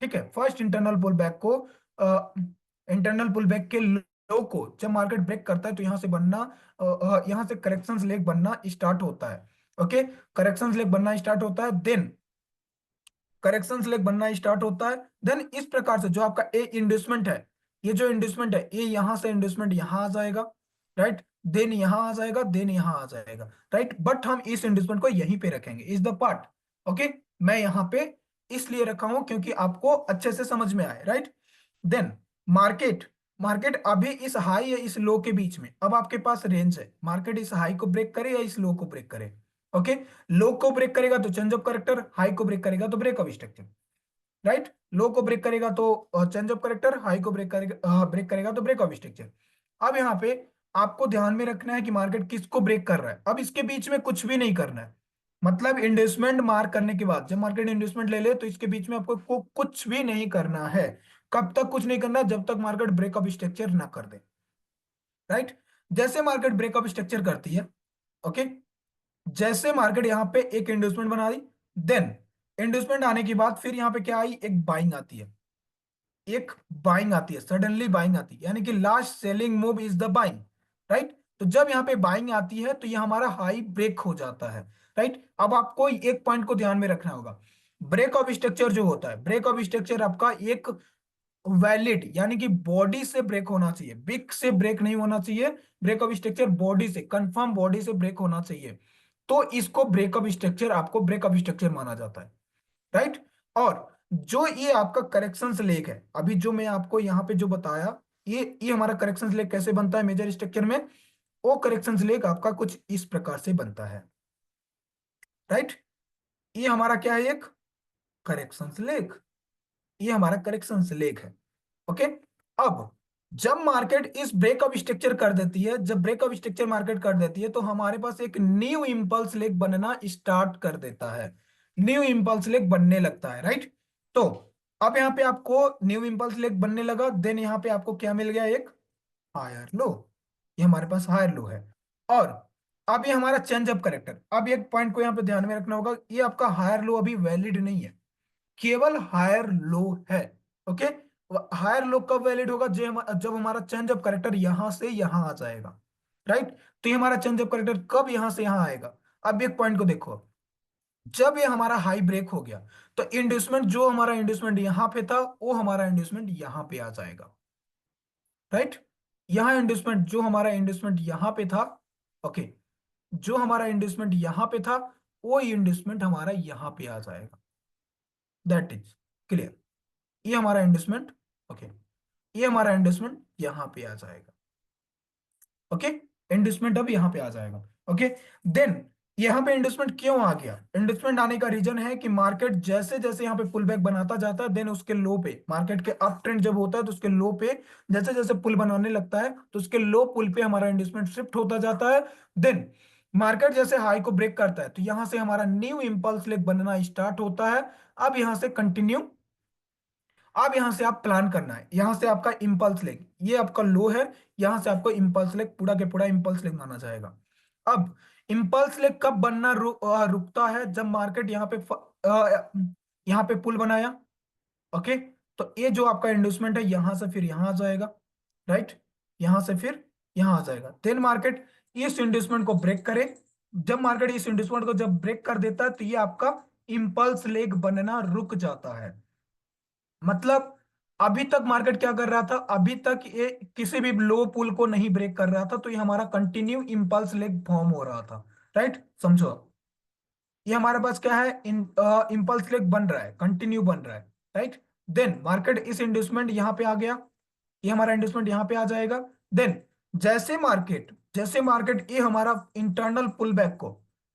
ठीक है, फर्स्ट इंटरनल पुल बैक के लो को जब मार्केट ब्रेक करता है, तो यहां से बनना, यहां से करेक्शंस लेग बनना स्टार्ट होता है। ओके। करेक्शंस लेग बनना स्टार्ट होता है, देन करेक्शंस लेग बनना स्टार्ट होता है, देन इस प्रकार से जो आपका ए इंड्यूसमेंट है, ये जो इंड्यूसमेंट है, ये यहां से इंड्यूसमेंट यहां आ जाएगा। राइट। देन यहां आ जाएगा, देन यहां आ जाएगा। राइट। बट हम इस इंड्यूसमेंट को यहीं पे रखेंगे, इज द पार्ट। ओके। मैं यहां पे इसलिए रखा हूं क्योंकि आपको अच्छे से समझ में आए। राइट। देन मार्केट मार्केट अभी इस हाई या इस लो के बीच में, अब आपके पास रेंज है, मार्केट इस हाई को ब्रेक करे या इस लो को ब्रेक करे। ओके। लो को ब्रेक करेगा तो चेंज ऑफ करेक्टर, हाई को ब्रेक करेगा तो ब्रेक ऑफ स्ट्रक्चर। राइट। लो को ब्रेक करेगा तो चेंज ऑफ करेक्टर, हाई को ब्रेक करेगा तो ब्रेक ऑफ स्ट्रक्चर। अब यहाँ पे आपको ध्यान में रखना है कि मार्केट किसको ब्रेक कर रहा है, अब इसके बीच में कुछ भी नहीं करना है। मतलब इंडेसमेंट मार्क करने के बाद, जब मार्केट इंडेसमेंट ले ले, तो इसके बीच में आपको कुछ भी नहीं करना है। कब तक कुछ नहीं करना, जब तक मार्केट ब्रेक ऑफ स्ट्रक्चर ना कर दे। राइट। जैसे मार्केट ब्रेक ऑफ स्ट्रक्चर करती है, ओके, जैसे मार्केट यहाँ पे एक इंड्यूसमेंट बना दी, देन इंड्यूसमेंट आने के बाद फिर यहाँ पे क्या आई, एक बाइंग आती है, एक बाइंग आती है, सडनली बाइंग आती है, यानी कि last selling move is the buying. Right. तो जब यहाँ पे बाइंग आती है, तो ये हमारा हाई ब्रेक हो जाता है। राइट। अब आपको एक पॉइंट को ध्यान में रखना होगा, ब्रेक ऑफ स्ट्रक्चर जो होता है, ब्रेक ऑफ स्ट्रक्चर आपका एक वैलिड, यानी कि बॉडी से ब्रेक होना चाहिए, बिग से ब्रेक नहीं होना चाहिए। ब्रेक ऑफ स्ट्रक्चर बॉडी से, कंफर्म बॉडी से ब्रेक होना चाहिए, तो इसको ब्रेक ऑफ स्ट्रक्चर, आपको ब्रेक ऑफ स्ट्रक्चर माना जाता है। राइट। और जो ये आपका करेक्शंस लेग है, अभी जो मैं आपको यहाँ पे जो बताया, ये हमारा करेक्शंस लेग कैसे बनता है मेजर स्ट्रक्चर में, वो करेक्शंस लेग आपका कुछ इस प्रकार से बनता है। राइट। ये हमारा क्या है, एक करेक्शंस लेग, ये हमारा करेक्शंस लेग है। ओके। अब जब मार्केट इस ब्रेक ऑफ स्ट्रक्चर कर देती है, जब ब्रेक ऑफ स्ट्रक्चर मार्केट कर देती है, तो हमारे पास एक न्यू इंपल्स लेग बनना स्टार्ट कर देता है, न्यू इंपल्स लेग बनने लगता है। राइट। तो अब यहाँ पे आपको न्यू इंपल्स लेग बनने लगा, देन यहाँ पे आपको क्या मिल गया, एक हायर लो, ये हमारे पास हायर लो है। और अब ये हमारा चेंज ऑफ करेक्टर, अब एक पॉइंट को यहाँ पे ध्यान में रखना होगा, ये आपका हायर लो अभी वैलिड नहीं है, केवल हायर लो है। ओके। हायर लो कब वैलिड होगा, जब हमारा चेंज ऑफ करेक्टर यहां से यहां आ जाएगा। राइट। तो ये हमारा चेंज ऑफ करेक्टर कब यहां से यहां आएगा, अब एक पॉइंट को देखो, जब ये हमारा हाई ब्रेक हो गया, तो इंड्यूसमेंट जो हमारा इंड्यूसमेंट यहां पे था, वो हमारा इंड्यूसमेंट यहां पे आ जाएगा। राइट, यहां इंड्यूसमेंट जो हमारा इंड्यूसमेंट यहां पे था, ओके, जो हमारा इंड्यूसमेंट यहां पे था, वो इंड्यूसमेंट हमारा यहां पे आ जाएगा। That is clear. ये हमारा इंड्यूसमेंट, ओके, ये हमारा इंड्यूसमेंट यहां पे आ जाएगा। ओके, इंडस्टमेंट अब यहाँ पे आ जाएगा। ओके, देन यहाँ पे इंडस्टमेंट क्यों आ गया? इंडस्टमेंट आने का रीजन है कि मार्केट जैसे जैसे यहाँ पे पुल बैक बनाता जाता है, देन उसके लो पे, मार्केट के अप ट्रेंड जब होता है तो उसके लो पे जैसे जैसे पुल बनाने लगता है, तो उसके लो पुल पे हमारा इंडस्टमेंट शिफ्ट होता जाता है। देन मार्केट जैसे हाई को ब्रेक करता है, तो यहाँ से हमारा न्यू इंपल्स लेग बनना स्टार्ट होता है। अब यहाँ से कंटिन्यू, अब यहां से आप प्लान करना है, यहां से आपका इंपल्स लेग, ये आपका लो है, यहां से आपको इंपल्स लेग पूरा के पूरा इंपल्स लेग माना जाएगा। अब इंपल्स लेग कब बनना रुकता है? जब मार्केट यहाँ पे पुल बनाया। ओके, तो ये जो आपका इंड्यूसमेंट है यहां से फिर यहां आ जाएगा। राइट, यहां से फिर यहां आ जाएगा। देन मार्केट इस इंड्यूसमेंट को ब्रेक करे। जब मार्केट इस इंड्यूसमेंट को जब ब्रेक कर देता है, तो ये आपका इंपल्स लेग बनना रुक जाता है। मतलब अभी तक मार्केट क्या कर रहा था? अभी तक ये किसी भी लो पुल को नहीं ब्रेक कर रहा था, तो ये हमारा कंटिन्यू इंपल्स लेग फॉर्म हो रहा था। राइट, समझो, ये हमारे पास क्या है? इंपल्स लेग बन रहा है, कंटिन्यू बन रहा है। राइट, देन मार्केट इस इंड्यूसमेंट यहां पे आ गया, ये हमारा इंडस्टमेंट यहां पे आ जाएगा। देन जैसे मार्केट ये हमारा इंटरनल पुल बैक को,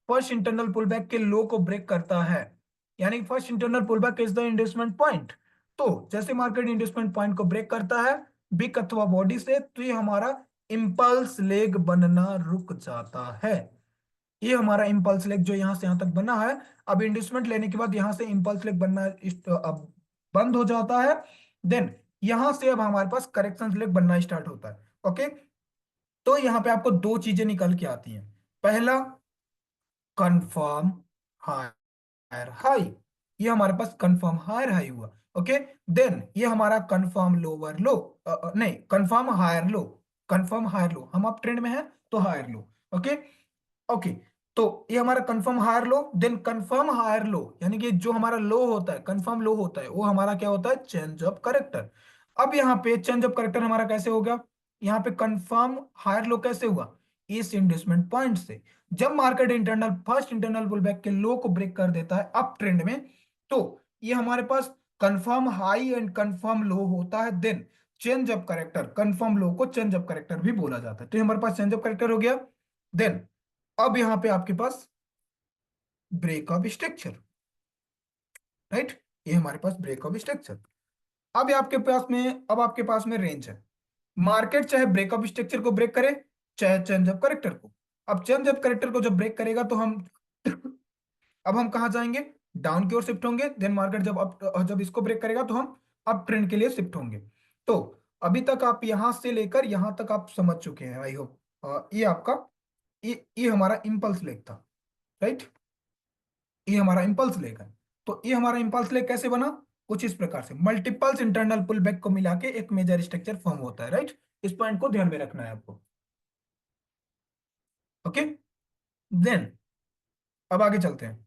फर्स्ट इंटरनल पुल बैक के लो को ब्रेक करता है, यानी first internal pull back is the inducement point. तो जैसे मार्केट इंडस्टमेंट पॉइंट को ब्रेक करता है बिग अथवा बॉडी से, तो ये हमारा इंपल्स लेग बनना रुक जाता है। ये हमारा इंपल्स लेग जो यहां से यहां तक बना है, अब इंड्यूसमेंट लेने के बाद यहां से इंपल्स लेग बनना अब बंद हो जाता है। देन यहां से अब हमारे पास करेक्शन लेग बनना स्टार्ट होता है। ओके, तो यहां पे आपको दो चीजें निकल के आती हैं। पहला, कंफर्म हायर हाई, ये हमारे पास कंफर्म हायर हाई हुआ। ओके, देन ये हमारा कंफर्म लोअर लो, नहीं, confirm higher low, confirm higher low, हम अप ट्रेंड में है तो हायर लो। ओके, ओके, तो ये हमारा confirm higher low, then confirm higher low, यानी कि जो हमारा लो होता है, कंफर्म लो होता है, वो हमारा क्या होता है? Change of character. अब यहाँ पे चेंज ऑफ करेक्टर हमारा कैसे होगा? यहाँ पे कंफर्म हायर लो कैसे हुआ? इस इंडेक्समेंट पॉइंट से। जब market internal first internal pull back के लो को ब्रेक कर देता है अप ट्रेंड में, तो ये हमारे पास confirm high and confirm low होता है। Then change of character, confirm low को चेंज ऑफ करेक्टर भी बोला जाता है। तो ये हमारे पास चेंज ऑफ करेक्टर हो गया। देन अब यहां पे आपके पास ब्रेक ऑफ स्ट्रक्चर। राइट, ये हमारे पास ब्रेक ऑफ स्ट्रक्चर। अब आपके पास में रेंज है। मार्केट चाहे ब्रेक ऑफ स्ट्रक्चर को ब्रेक करे, चाहे चेंज ऑफ करेक्टर को। अब चेंज ऑफ करेक्टर को जब ब्रेक करेगा तो हम अब हम कहाँ जाएंगे? डाउन की ओर शिफ्ट होंगे। देन मार्केट जब इसको ब्रेक करेगा तो हम अप ट्रेंड के लिए शिफ्ट होंगे। तो अभी तक आप यहां से लेकर यहां तक आप समझ चुके हैं, आई होप। ये आपका, ये हमारा इंपल्स लेग था। राइट, ये हमारा इंपल्स लेग है। तो ये हमारा इंपल्स लेग कैसे बना? कुछ इस प्रकार से मल्टीपल्स इंटरनल पुल बैक को मिला के एक मेजर स्ट्रक्चर फॉर्म होता है। राइट, इस पॉइंट को ध्यान में रखना है आपको। ओके, देन अब आगे चलते हैं।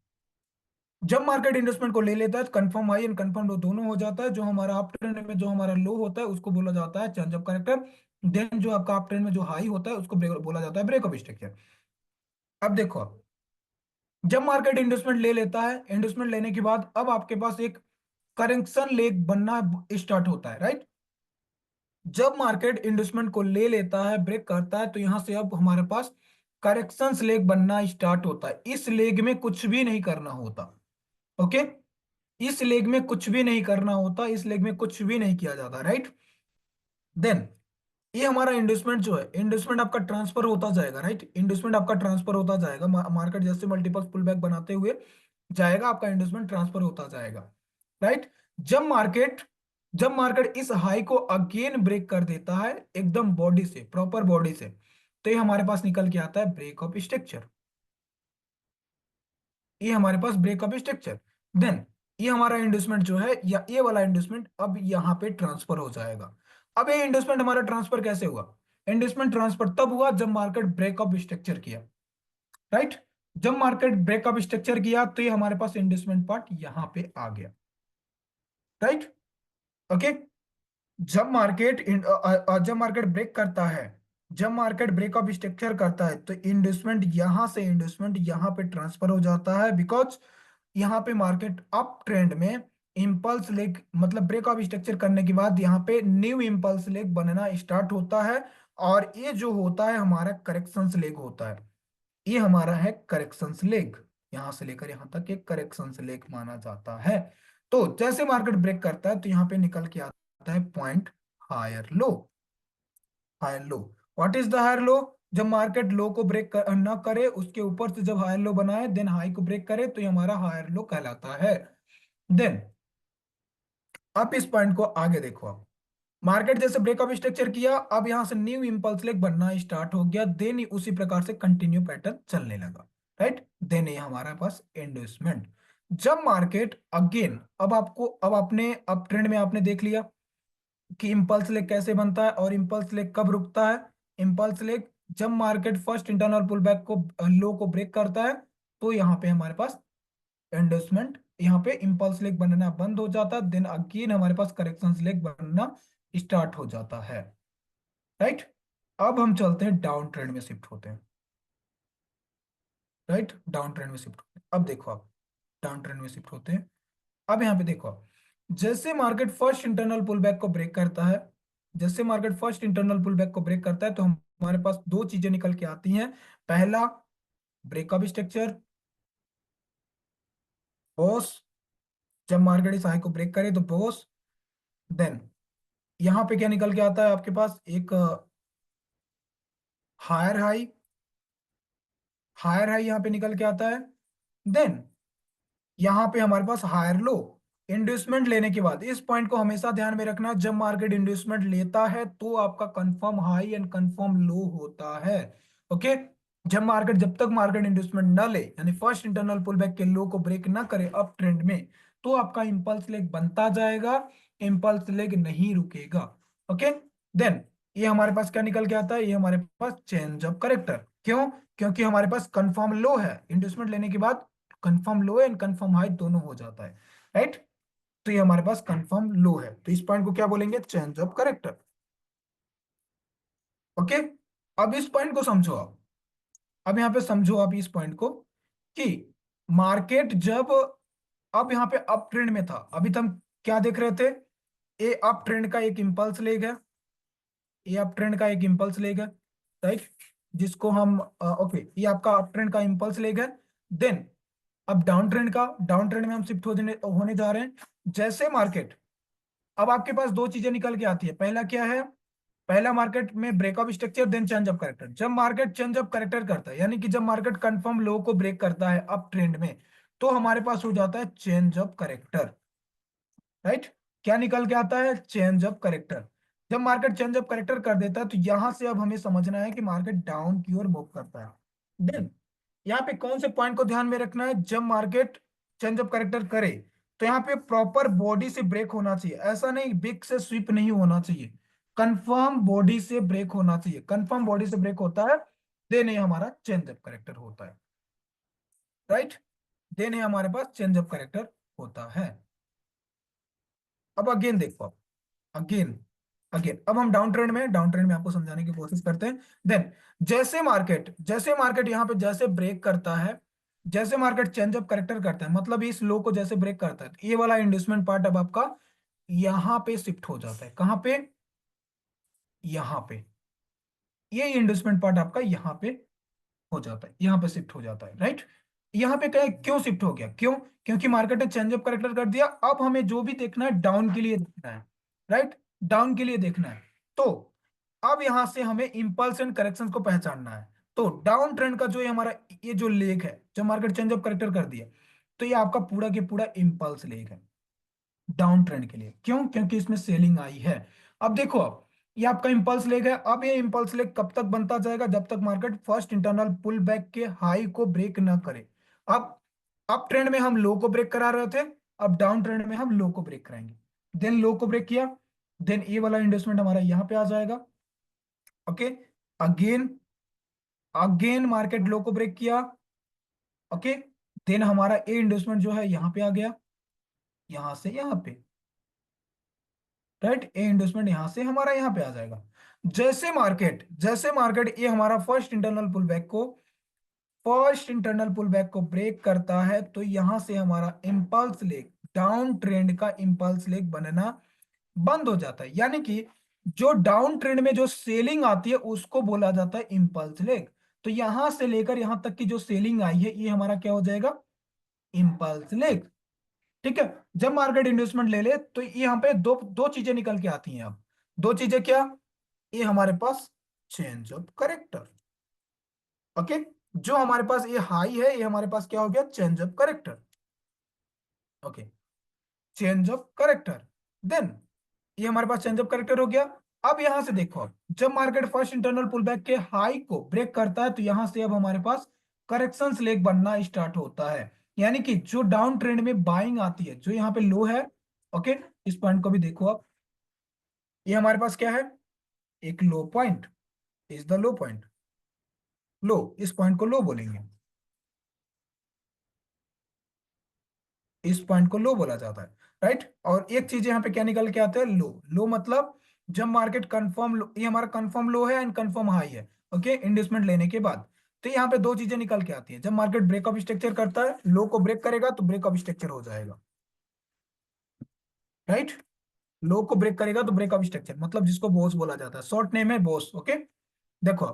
जब मार्केट इन्वेस्टमेंट को ले लेता है, कंफर्म हाई एंड कंफर्म लो दोनों हो जाता है। जो हमारा अप ट्रेंड में जो हमारा लो होता है उसको बोला जाता है चेंज ऑफ करेक्टर। देन जो आपका अप ट्रेंड में जो हाई होता है उसको बोला जाता है ब्रेक ऑफ स्ट्रक्चर। अब देखो, जब मार्केट इन्वेस्टमेंट ले लेता है, इन्वेस्टमेंट लेने के बाद अब आपके पास एक करेक्शन लेग बनना स्टार्ट होता है। राइट, जब मार्केट इन्वेस्टमेंट को ले लेता है, ब्रेक करता है, तो यहां से अब हमारे पास करेक्शन लेग बनना स्टार्ट होता है। इस लेग में कुछ भी नहीं करना होता। ओके, इस लेग में कुछ भी नहीं करना होता, इस लेग में कुछ भी नहीं किया जाता। राइट, देन ये हमारा इन्वेस्टमेंट जो है, इन्वेस्टमेंट आपका ट्रांसफर होता जाएगा। राइट, इन्वेस्टमेंट आपका ट्रांसफर होता जाएगा, मार्केट जैसे मल्टीपल पुल बैक बनाते हुए जाएगा, आपका इन्वेस्टमेंट ट्रांसफर होता जाएगा। राइट, जब मार्केट जब मार्केट इस हाई को अगेन ब्रेक कर देता है एकदम बॉडी से, प्रॉपर बॉडी से, तो ये हमारे पास निकल के आता है ब्रेक ऑफ स्ट्रक्चर। ये हमारे पास ब्रेक ऑफ स्ट्रक्चर। देन ये हमारा इंडस्टमेंट जो है, या ये वाला इंडस्टमेंट अब यहाँ पे ट्रांसफर हो जाएगा। अब ये इंडस्टमेंट हमारा ट्रांसफर कैसे हुआ? इंडस्टमेंट ट्रांसफर तब हुआ जब मार्केट ब्रेक ऑफ स्ट्रक्चर किया। राइट, जब मार्केट ब्रेकअप स्ट्रक्चर किया तो ये हमारे पास इंडस्टमेंट पार्ट यहां पे आ गया, राइट। ओके। जब मार्केट ब्रेक करता है, जब मार्केट ब्रेकअप स्ट्रक्चर करता है तो इंडस्टमेंट यहां से इंडस्टमेंट यहां पे ट्रांसफर हो जाता है, बिकॉज यहाँ पे मार्केट अप ट्रेंड में इम्पल्स लेग मतलब ब्रेकअप स्ट्रक्चर करने के बाद यहाँ पे न्यू इम्पल्स लेग बनना स्टार्ट होता है, और ये जो होता है हमारा करेक्शंस लेग होता है। ये हमारा है करेक्शंस लेग, यहां से लेकर यहां तक एक करेक्शंस लेग माना जाता है। तो जैसे मार्केट ब्रेक करता है तो यहाँ पे निकल के आता है point higher low. Higher low, what is the higher low? जब मार्केट लो को ब्रेक ना करे, उसके ऊपर से जब हायर लो बनाए देन हाई को ब्रेक करे, तो ये हमारा हायर लो कहलाता है। देन अब इस पॉइंट को आगे देखो आप, मार्केट जैसे ब्रेकअप स्ट्रक्चर किया, अब यहां से न्यू इंपल्स लेग बनना स्टार्ट हो गया, देन उसी प्रकार से कंटिन्यू पैटर्न चलने लगा, राइट। देन ये हमारे पास एंडोसमेंट। जब मार्केट अगेन, अब आपने अब ट्रेंड में आपने देख लिया कि इंपल्स लेग कैसे बनता है और इंपल्स लेग कब रुकता है। इंपल्स लेग जब market first internal pull back को लो को ब्रेक करता है, तो यहाँ पे हमारे पास एंडोसमेंट, यहाँ पे इंपल्स लेग बनना बंद हो जाता है, देन अगेन हमारे पास करेक्शन लेग बनना स्टार्ट हो जाता है, राइट। अब हम चलते हैं डाउन ट्रेंड में शिफ्ट होते हैं, राइट। डाउन ट्रेंड में शिफ्ट होते हैं, अब देखो आप डाउन ट्रेंड में शिफ्ट होते हैं। अब यहाँ पे देखो आप, जैसे market first internal pull back को ब्रेक करता है, जैसे market first internal pull back को ब्रेक करता है तो हमारे पास दो चीजें निकल के आती हैं। पहला, ब्रेकअप स्ट्रक्चर, बॉस, जब मार्केट इस हाई को ब्रेक करे तो बॉस। देन यहाँ पे क्या निकल के आता है आपके पास, एक हायर हाई, हायर हाई यहाँ पे निकल के आता है। देन यहाँ पे हमारे पास हायर लो। इंड्यूसमेंट लेने के बाद इस पॉइंट को हमेशा ध्यान में रखना, जब मार्केट इंड्यूसमेंट लेता है तो आपका confirm high and confirm low होता है। ओके। जब तक मार्केट इंड्यूसमेंट न ले, यानी फर्स्ट इंटरनल पुल बैक के लो को ब्रेक ना करे अप ट्रेंड में, तो आपका इंपल्स लेग बनता जाएगा, इंपल्स लेग नहीं रुकेगा। ओके। देन ये हमारे पास क्या निकल के आता है, ये हमारे पास चेंज ऑफ करेक्टर। क्यों? क्योंकि हमारे पास कंफर्म लो है, इंड्यूसमेंट लेने के बाद confirm low and confirm high दोनों हो जाता है, राइट। तो ये हमारे पास कंफर्म लो है, तो इस पॉइंट को क्या बोलेंगे, चेंज ऑफ करेक्टर। ओके। अब इस पॉइंट को समझो आप, अब यहाँ पे समझो आप इस पॉइंट को कि मार्केट जब अब यहाँ पे अप ट्रेंड में था, अभी तो हम क्या देख रहे थे, ए अप ट्रेंड का एक इंपल्स लेग है, ये अप ट्रेंड का एक इंपल्स लेग है, राइट। जिसको हम ओके, ये आपका अप ट्रेंड का इंपल्स लेग है। देन अब डाउन ट्रेंड में हम शिफ्ट होने जा रहे हैं। जैसे मार्केट, अब आपके पास दो चीजें निकल के आती है, पहला क्या है, पहला मार्केट में breakup structure then change of character. जब मार्केट चेंज ऑफ करेक्टर करता है, यानी कि जब मार्केट कंफर्म लो को ब्रेक करता है अप ट्रेंड में, तो हमारे पास हो जाता है चेंज ऑफ करेक्टर, राइट। क्या निकल के आता है, चेंज ऑफ करेक्टर। जब मार्केट चेंज ऑफ करेक्टर कर देता है तो यहां से अब हमें समझना है कि मार्केट डाउन की ओर मूव करता है। देन यहाँ पे कौन से पॉइंट को ध्यान में रखना है, जब मार्केट चेंज ऑफ करेक्टर करे तो यहाँ पे प्रॉपर बॉडी से ब्रेक होना चाहिए, ऐसा नहीं बिग से स्वीप नहीं होना चाहिए, कंफर्म बॉडी से ब्रेक होना चाहिए। कंफर्म बॉडी से ब्रेक होता है, देन ये हमारा चेंज ऑफ करेक्टर होता है, राइट। देन ये हमारे पास चेंज ऑफ करेक्टर होता है। अब अगेन देखो, अगेन अगेन अब हम डाउन ट्रेंड में आपको समझाने की कोशिश करते हैं। देन जैसे मार्केट यहाँ पे जैसे ब्रेक करता है, जैसे मार्केट चेंज ऑफ करेक्टर करता है, मतलब इस लो को जैसे ब्रेक करता है, तो ये वाला इंडस्टमेंट पार्ट अब आपका यहाँ पे शिफ्ट हो जाता है, कहाँ पे, यहाँ पे। ये इंडस्टमेंट पार्ट आपका यहाँ पे हो जाता है, यहाँ पे शिफ्ट हो जाता है, राइट। यहाँ पे क्या है, क्यों शिफ्ट हो गया, क्यों? क्योंकि मार्केट ने चेंज ऑफ करेक्टर कर दिया, अब हमें जो भी देखना है डाउन के लिए देखना है, राइट। डाउन के लिए देखना है, तो अब यहां से हमें इंपल्स एंड करेक्शन को पहचानना है। तो डाउन ट्रेंड का जो ये हमारा ये जो लेग है, जब मार्केट चेंज ऑफ करेक्टर कर दिया, तो ये आपका पूरा के पूरा इंपल्स लेग है डाउन ट्रेंड के लिए। क्यों? क्योंकि इसमें सेलिंग आई है। अब देखो, अब ये आपका इंपल्स लेग है, अब ये इंपल्स लेग कब तक बनता जाएगा, जब तक market first internal pull back के हाई को ब्रेक ना करे। अब अप ट्रेंड में हम लो को ब्रेक करा रहे थे, अब डाउन ट्रेंड में हम लो को ब्रेक कराएंगे। देन लो को ब्रेक किया, देन ये वाला इन्वेस्टमेंट हमारा यहां पे आ जाएगा। Okay. Again again market low को ब्रेक किया, ओके। देन हमारा ए इंडस्टमेंट जो है यहाँ पे आ गया, यहाँ से यहाँ पे, राइट। ए इंडस्टमेंट यहाँ से हमारा यहाँ पे आ जाएगा। जैसे मार्केट ये हमारा फर्स्ट इंटरनल पुल बैक को ब्रेक करता है, तो यहां से हमारा इम्पल्स लेग, डाउन ट्रेंड का इम्पल्स लेग बनना बंद हो जाता है। यानी कि जो डाउन ट्रेंड में जो सेलिंग आती है उसको बोला जाता है इम्पल्स लेग। तो यहां से लेकर यहां तक की जो सेलिंग आई है ये हमारा क्या हो जाएगा, इम्पल्स लेग। ठीक है। जब मार्केट इंड्यूसमेंट ले ले तो यहाँ पे दो दो चीजें निकल के आती हैं। अब दो चीजें क्या, ये हमारे पास चेंज ऑफ करेक्टर। ओके। जो हमारे पास ये हाई है ये हमारे पास क्या हो गया, change of character. Okay, change of character. Then ये हमारे पास चेंज ऑफ करेक्टर हो गया। अब यहां से देखो, अब जब market first internal pull back के हाई को ब्रेक करता है तो यहां से अब हमारे पास करेक्शंस लेग बनना स्टार्ट होता है। यानी कि जो डाउन ट्रेंड में बाइंग आती है, जो यहाँ पे लो है। ओके, इस पॉइंट को भी देखो आप, ये हमारे पास क्या है, एक low point, is the low point, low, इस पॉइंट को लो बोलेंगे, इस पॉइंट को लो बोला जाता है, राइट। और एक चीज यहाँ पे क्या निकल के आता है, लो। लो मतलब जब मार्केट कंफर्म लो, ये हमारा कंफर्म लो है एंड कंफर्म हाई है, ओके, इंडस्टमेंट लेने के बाद। तो यहाँ पे दो चीजें निकल के आती है, जब मार्केट ब्रेकअप स्ट्रक्चर करता है, लो को ब्रेक करेगा तो ब्रेकअप स्ट्रक्चर हो जाएगा, राइट। लो को ब्रेक करेगा तो ब्रेकअप स्ट्रक्चर, मतलब जिसको बोस बोला जाता है, शॉर्ट नेम है बोस। ओके, देखो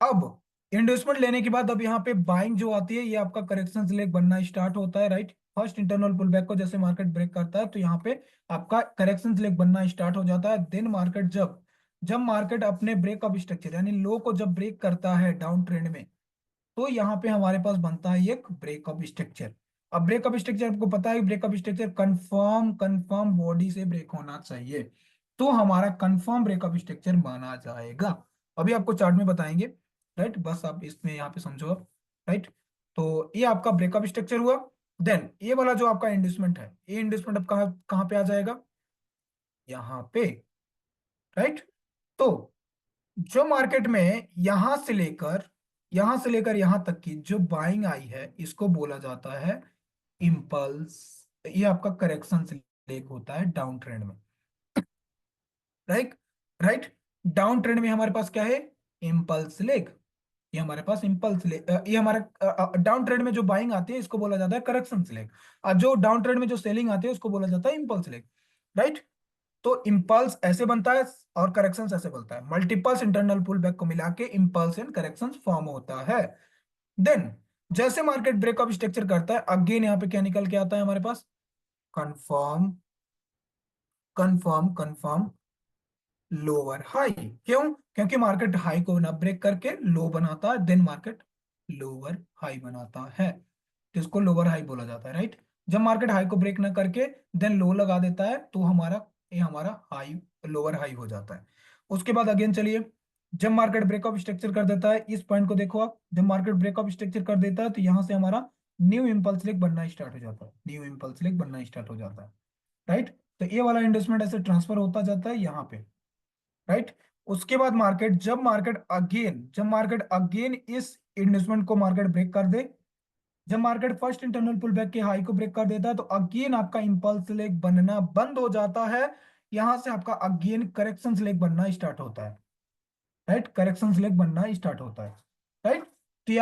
अब इंडस्टमेंट लेने के बाद अब यहाँ पे बाइंग जो आती है, ये आपका करेक्शन लेग बनना स्टार्ट होता है, right. First internal pull back को जैसे मार्केट ब्रेक करता है तो यहाँ पे आपका करेक्शन लेग बनना स्टार्ट हो जाता है। देन मार्केट जब जब मार्केट अपने ब्रेकअप स्ट्रक्चर यानी लो को जब ब्रेक करता है डाउन ट्रेंड में, तो यहाँ पे हमारे पास बनता है एक ब्रेकअप स्ट्रक्चर। अब ब्रेकअप स्ट्रक्चर आपको पता है, breakup structure confirm confirm body से ब्रेक होना चाहिए, तो हमारा कंफर्म ब्रेकअप स्ट्रक्चर माना जाएगा। अभी आपको चार्ट में बताएंगे, राइट। बस आप इसमें यहाँ पे समझो आप, राइट। तो ये आपका ब्रेकअप स्ट्रक्चर हुआ। देन ये वाला जो आपका इंडस्टमेंट है, ये इंडस्टमेंट अब कहाँ कहाँ पे आ जाएगा, यहाँ पे, राइट। तो जो मार्केट में यहां से लेकर यहां तक की जो बाइंग आई है इसको बोला जाता है इम्पल्स। ये आपका करेक्शन लेग होता है डाउन ट्रेंड में, राइट। राइट, डाउन ट्रेंड में हमारे पास क्या है, इम्पल्स लेग। ये हमारे पास इम्पल्स लेग, ये हमारा डाउन ट्रेंड में जो बाइंग आती है इसको बोला जाता है करेक्शन लेग, और जो डाउन ट्रेंड में जो सेलिंग आती है उसको बोला जाता है इम्पल्स लेग, राइट। तो इम्पल्स ऐसे बनता है और करेक्शंस ऐसे बनता है, मल्टीपल्स इंटरनल पुल बैक को मिला के इम्पल्स एंड करेक्शंस फॉर्म होता है। देन जैसे मार्केट ब्रेकअप स्ट्रक्चर करता है, अगेन यहाँ पे क्या निकल के आता है हमारे पास, confirm confirm confirm lower high. क्यों, क्योंकि मार्केट हाई को ना ब्रेक करके लो बनाता है, देन मार्केट लोअर हाई बनाता है, तो इसको लोअर हाई बोला जाता है, राइट। जब मार्केट हाई को ब्रेक ना करके देन लो लगा देता है तो ये हमारा हाई, लोअर हाई हो जाता है। उसके बाद अगेन चलिए, जब मार्केट ब्रेकअप स्ट्रक्चर कर देता है, इस पॉइंट को देखो आप, जब मार्केट ब्रेकअप स्ट्रक्चर कर देता है तो यहां से हमारा न्यू इम्पल्स लेग बनना स्टार्ट हो जाता है, न्यू इम्पल्स लेग बनना स्टार्ट हो जाता है, राइट। तो ये वाला इन्वेस्टमेंट ऐसे ट्रांसफर होता जाता है यहाँ पे, राइट। उसके बाद जब मार्केट अगेन इस इन्वेस्टमेंट को मार्केट ब्रेक कर दे, जब market first internal pull back के हाई को ब्रेक कर देता है तो अगेन आपका इंपल्स लेग बनना बंद हो जाता है, यहां से आपका अगेन करेक्शन लेग बनना स्टार्ट होता है, राइट। करेक्शन लेग बनना स्टार्ट होता है, राइट। तो ये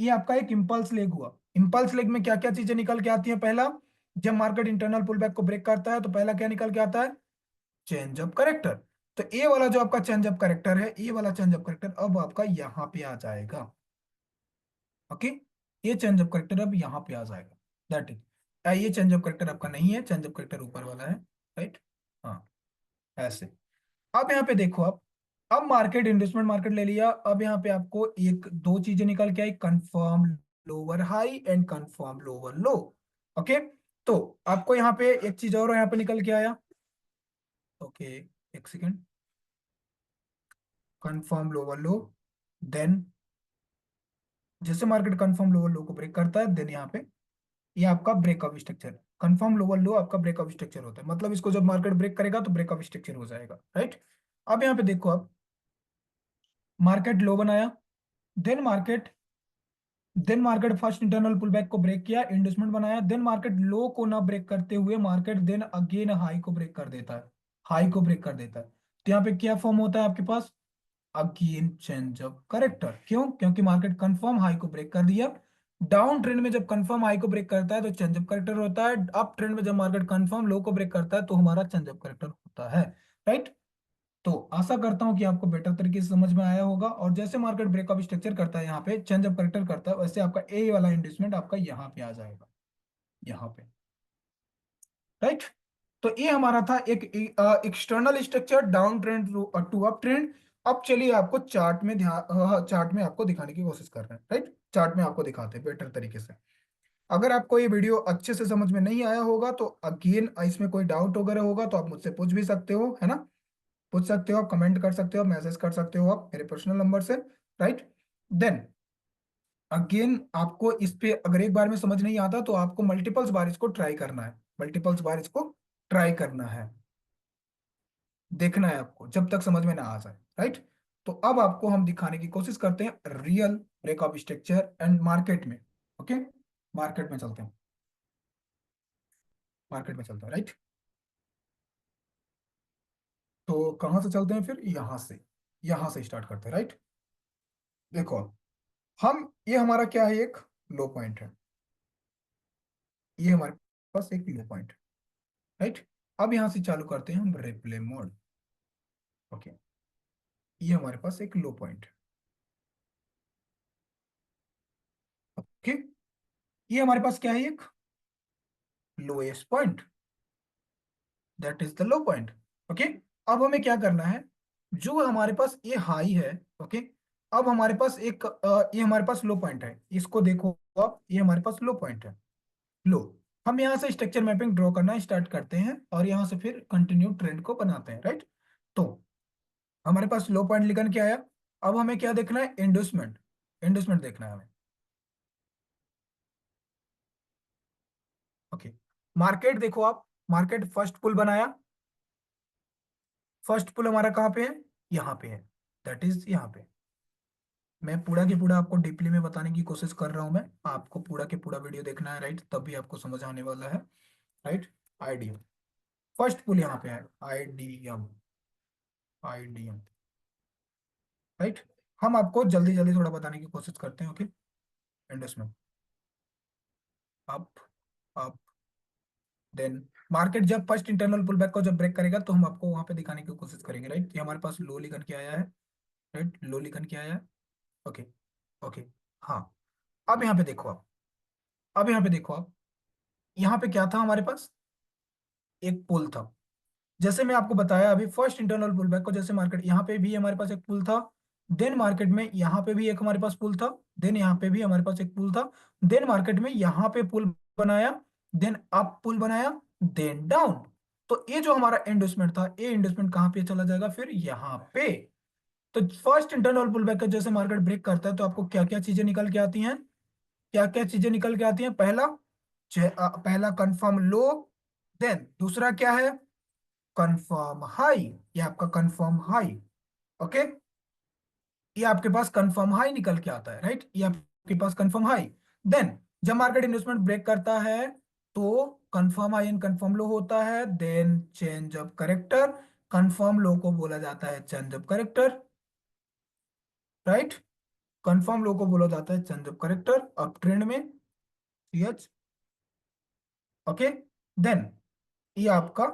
आपका एक इंपल्स लेग हुआ। इंपल्स लेग में क्या क्या चीजें निकल के आती है, पहला, जब मार्केट इंटरनल पुल बैक को ब्रेक करता है तो पहला क्या निकल के आता है, चेंज ऑफ करेक्टर। तो ये वाला जो आपका चेंज ऑफ करेक्टर है, ये वाला चेंज ऑफ करेक्टर अब आपका यहाँ पे आ जाएगा, ओके। ये चेंज ऑफ करेक्टर अब यहाँ पे आ जाएगा, दैट इज, ये चेंज ऑफ करेक्टर आपका नहीं है, चेंज ऑफ करेक्टर ऊपर वाला है, राइट। हाँ, ऐसे। अब यहाँ पे देखो आप, अब मार्केट इन्वेस्टमेंट मार्केट ले लिया, अब यहाँ पे आपको एक दो चीजें निकल के आई, confirm lower high and confirm lower low, okay. तो आपको यहाँ पे एक चीज और यहाँ पे निकल के आया, ओके, एक second, confirm lower low. Then जैसे मार्केट कंफर्म लोअर लो को ब्रेक करता है, देन यहाँ पे ये आपका breakup structure, confirm lower low आपका ब्रेकअप स्ट्रक्चर होता है, मतलब इसको जब मार्केट ब्रेक करेगा तो ब्रेकअप स्ट्रक्चर हो जाएगा, राइट। अब यहाँ पे देखो, अब मार्केट लो बनाया, then market then market first internal pull back को ब्रेक किया, इंड्यूसमेंट बनाया, देन मार्केट लो को ना ब्रेक करते हुए मार्केट देन अगेन हाई को ब्रेक कर देता है, हाई को ब्रेक कर देता है। तो यहाँ पे क्या फॉर्म होता है आपके पास, अगेन चेंज ऑफ करेक्टर। क्यों? क्योंकि मार्केट कंफर्म हाई को ब्रेक कर दिया। डाउन ट्रेंड में जब कंफर्म हाई को ब्रेक करता है तो चेंज ऑफ करेक्टर होता है, अप ट्रेंड में जब मार्केट कंफर्म लो को ब्रेक करता है तो हमारा चेंज ऑफ करेक्टर होता है। राइट। तो आशा करता हूं कि आपको बेटर तरीके से समझ में आया होगा। और जैसे मार्केट ब्रेकअप स्ट्रक्चर करता है, यहाँ पे चेंज ऑफ करेक्टर करता है, वैसे आपका ए वाला इंडेक्समेंट आपका यहाँ पे आ जाएगा, यहाँ पे। राइट। तो ये हमारा था एक external structure, down trend to up trend. अब चलिए आपको चार्ट में ध्यान, चार्ट में आपको दिखाने की कोशिश कर रहे हैं। राइट, चार्ट में आपको दिखाते हैं बेटर तरीके से। अगर आपको ये वीडियो अच्छे से समझ में नहीं आया होगा तो अगेन इसमें कोई डाउट वगैरह होगा तो आप मुझसे पूछ भी सकते हो, है ना। पूछ सकते हो, आप कमेंट कर सकते हो, मैसेज कर सकते हो आप मेरे पर्सनल नंबर से। राइट। देन अगेन आपको इस पे अगर एक बार में समझ नहीं आता तो आपको मल्टीपल्स बार इसको ट्राई करना है, मल्टीपल्स बार इसको ट्राई करना है, देखना है आपको जब तक समझ में ना आ जाए। राइट। तो अब आपको हम दिखाने की कोशिश करते हैं real breakup structure and market में। ओके, मार्केट में चलते हैं, मार्केट में चलते हैं। राइट। तो कहां से चलते हैं फिर, यहां से, यहां से स्टार्ट करते हैं। राइट। देखो, हम ये हमारा क्या है, एक लो पॉइंट है, ये हमारे पास एक लो पॉइंट है। राइट। अब यहां से चालू करते हैं हम रिप्ले मोड। ओके, ये हमारे पास एक लो पॉइंट है। ओके, ये हमारे पास क्या है, एक lowest point, that is the low point. Okay, अब हमें क्या करना है, जो हमारे पास ये हाई है। ओके, अब हमारे पास एक ये हमारे पास लो पॉइंट है, इसको देखो आप, ये हमारे पास लो पॉइंट है, लो। हम यहाँ से स्ट्रक्चर मैपिंग ड्रॉ करना स्टार्ट करते हैं और यहाँ से फिर कंटिन्यू ट्रेंड को बनाते हैं। राइट। तो हमारे पास लो पॉइंट निकल के आया। अब हमें क्या देखना है, इंडोसमेंट, इंडोसमेंट देखना है हमें। ओके, मार्केट देखो आप, मार्केट फर्स्ट पुल बनाया, फर्स्ट पुल हमारा कहाँ पे है, यहाँ पे है, दैट इज यहाँ पे। मैं पूरा की पूरा आपको डीपली में बताने की कोशिश कर रहा हूँ, मैं आपको पूरा के पूरा वीडियो देखना है। राइट, तभी आपको समझ आने वाला है। राइट। आईडीएम, फर्स्ट पुल यहाँ पे है, आईडीएम, आईडीएम। राइट। हम आपको जल्दी जल्दी थोड़ा बताने की कोशिश करते हैं। Okay, investment up, up, then market जब फर्स्ट इंटरनल पुल बैक को जब ब्रेक करेगा तो हम आपको वहां पे दिखाने की कोशिश करेंगे। राइट, ये हमारे पास लो लिखन के आया है। राइट, लो लिखन के आया है। ओके, ओके, हाँ। अब यहाँ पे देखो आप, अब यहाँ पे देखो आप, यहाँ पे क्या था हमारे पास, एक पुल था। जैसे मैं आपको बताया अभी, फर्स्ट इंटरनल पुल बैक को जैसे मार्केट, यहाँ पे भी हमारे पास एक पुल था, देन मार्केट में यहाँ पे भी एक हमारे पास पुल था, देन यहाँ पे भी हमारे पास एक पुल था, देन मार्केट में यहाँ पे पुल बनाया, देन अप पुल बनाया, देन डाउन। तो ये जो हमारा इंडस्टमेंट था, ये इंडस्टमेंट कहाँ पे चला जाएगा, फिर यहाँ पे। तो फर्स्ट इंटरनल पुल बैक का जैसे मार्केट ब्रेक करता है तो आपको क्या क्या चीजें निकल के आती हैं, क्या क्या चीजें निकल के आती हैं, पहला पहला कंफर्म लो, देन दूसरा क्या है, कंफर्म हाई, ये आपका कंफर्म हाई। ओके, ये आपके पास कंफर्म हाई निकल के आता है। राइट, ये आपके पास कंफर्म हाई। देन जब मार्केट इन्वेस्टमेंट ब्रेक करता है तो confirm high and confirm low होता है, then change of character, confirm low को बोला जाता है change of character. Right, confirm low को बोला जाता है change of character up trend में, यच। ओके, देन ये आपका